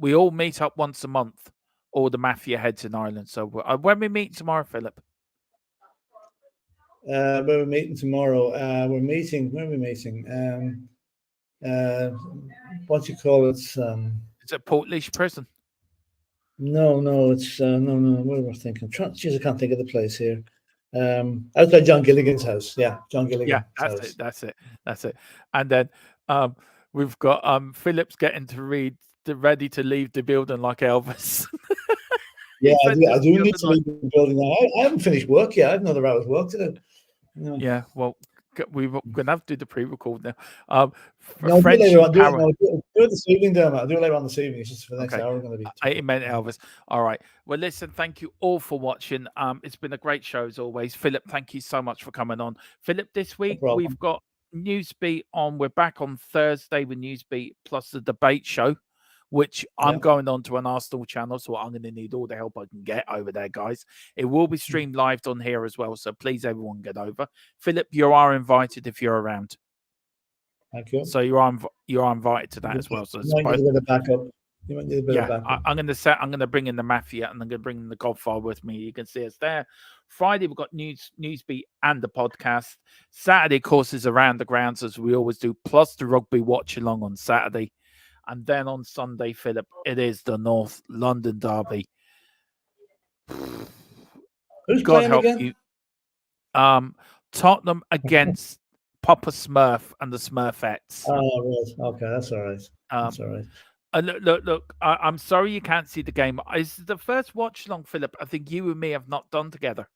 We all meet up once a month, all the Mafia heads in Ireland. So when we meet tomorrow, Philip? We're meeting tomorrow. We're meeting. Where are we meeting? What do you call it? It's at Portlaoise Prison. No, it's no. What was I thinking? Jeez, I can't think of the place here. Outside John Gilligan's house. Yeah, John Gilligan's house. That's it. And then we've got Philip's getting ready to leave the building like Elvis. Yeah, I do need to leave the building now. I haven't finished work yet. I have another hour's work to do. Yeah, well, we're going to have to do the pre-record now. No, do it this evening, Dermot. I'll do it later on this evening. It's just for the next hour. Going to be. I meant Elvis. All right. Well, listen, thank you all for watching. It's been a great show as always. Philip, thank you so much for coming on. Philip, this week we've got Newsbeat on. We're back on Thursday with Newsbeat plus the debate show, which I'm going on to an Arsenal channel, so I'm going to need all the help I can get over there, guys. It will be streamed live on here as well, so please, everyone, get over. Philip, you are invited if you're around. Thank you. So you are invited to that as well. So you might need a bit of backup. I'm going to bring in the Mafia and I'm going to bring in the Godfather with me. You can see us there. Friday we've got Newsbeat and the podcast. Saturday, of course, is around the grounds as we always do, plus the rugby watch along on Saturday. And then on Sunday, Philip, it is the North London Derby. Who's playing again? You. Tottenham against Papa Smurf and the Smurfettes. Oh, right. Okay, that's all right. That's all right. Look. I'm sorry you can't see the game. It's the first watch along, Philip. I think you and me have not done together.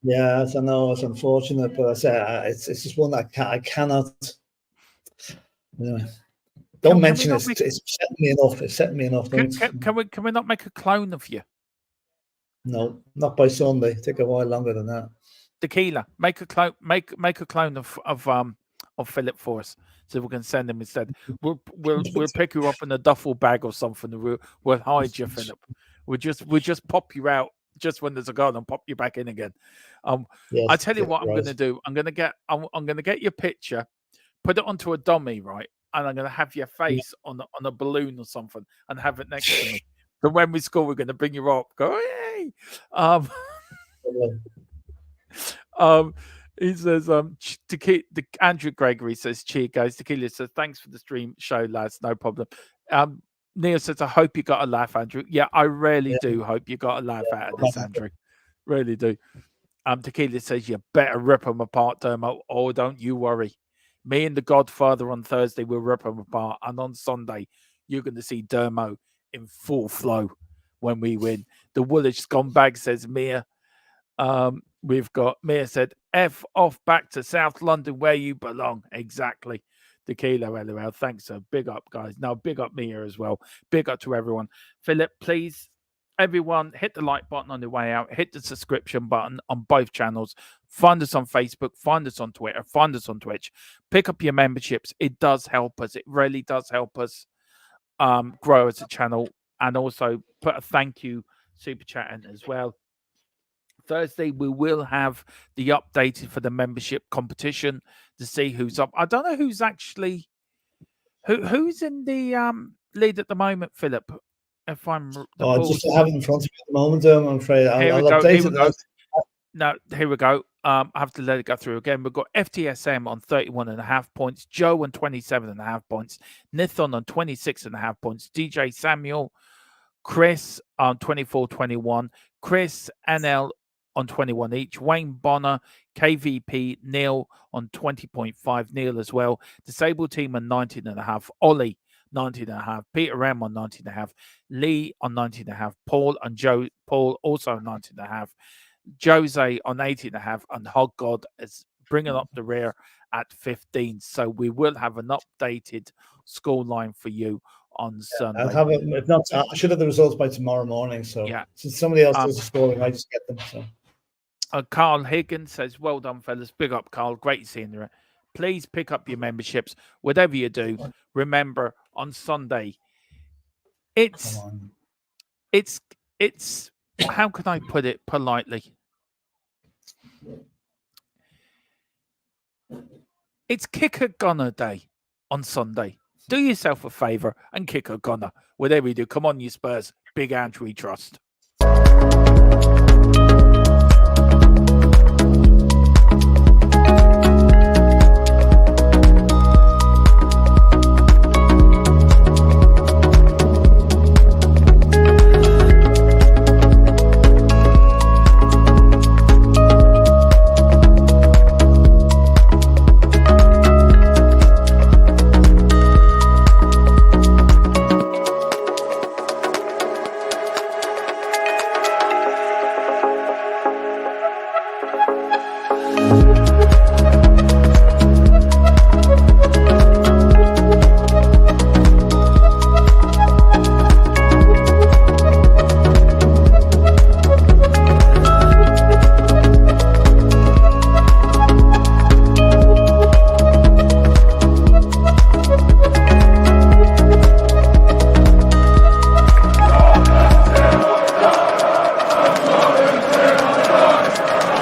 Yes, I know it's unfortunate, but I say it's just one that I cannot. Don't mention it. It's setting me enough. It's setting me enough. Can we not make a clone of you? No, not by Sunday. Take a while longer than that. Tequila, make a clone. Make a clone of Philip for us, so we can send him instead. We'll pick you up in a duffel bag or something. We'll hide you, Philip. We'll just pop you out just when there's a goal and pop you back in again. Yes, I tell you what, I'm going to do. I'm going to get your picture, put it onto a dummy, right? And I'm going to have your face on a balloon or something and have it next to me. So when we score, we're going to bring you up. Go, hey! He says, Andrew Gregory says, cheer, guys. Tequila says, thanks for the stream show, lads. No problem. Neil says, I hope you got a laugh, Andrew. Yeah, I really do hope you got a laugh out of this, Andrew. Really do. Tequila says, you better rip them apart, Dermo. Oh, don't you worry. Me and the Godfather on Thursday will rip them apart. And on Sunday, you're going to see Dermo in full flow when we win. The Woolwich Scumbag says, Mia. We've got Mia said, F off back to South London where you belong. Exactly. Tequila, LOL. Thanks. So big up, guys. Now, big up Mia as well. Big up to everyone. Philip, please, everyone, hit the like button on the way out. Hit the subscription button on both channels. Find us on Facebook. Find us on Twitter. Find us on Twitch. Pick up your memberships. It does help us. It really does help us grow as a channel. And also put a thank you super chat in as well. Thursday, we will have the updated for the membership competition to see who's up. I don't know who's actually who's in the lead at the moment, Philip. If I'm I just have it in front of me at the moment. I'm afraid I'll update it. No, here we go. I have to let it go through again. We've got FTSM on 31.5 points, Joe on 27.5 points, Nithon on 26.5 points, DJ Samuel, Chris on 24.21, Chris NL on 21 each. Wayne Bonner, KVP, Neil on 20.5. Neil as well. Disabled team on 19.5. Ollie, 19.5. Peter M on 19.5. Lee on 19.5. Paul and Joe. Paul also on 19.5. Jose on 18.5. And Hog God is bringing up the rear at 15. So we will have an updated scoreline for you on Sunday. I'll have it. If not, I should have the results by tomorrow morning. So yeah, since somebody else does the scoring, I just get them. So Carl Higgins says, "Well done, fellas. Big up, Carl. Great seeing you. Please pick up your memberships. Whatever you do, remember on Sunday. It's how can I put it politely? It's kick a gunner day on Sunday. Do yourself a favour and kick a gunner. Whatever you do, come on, you Spurs. Big Ange we trust."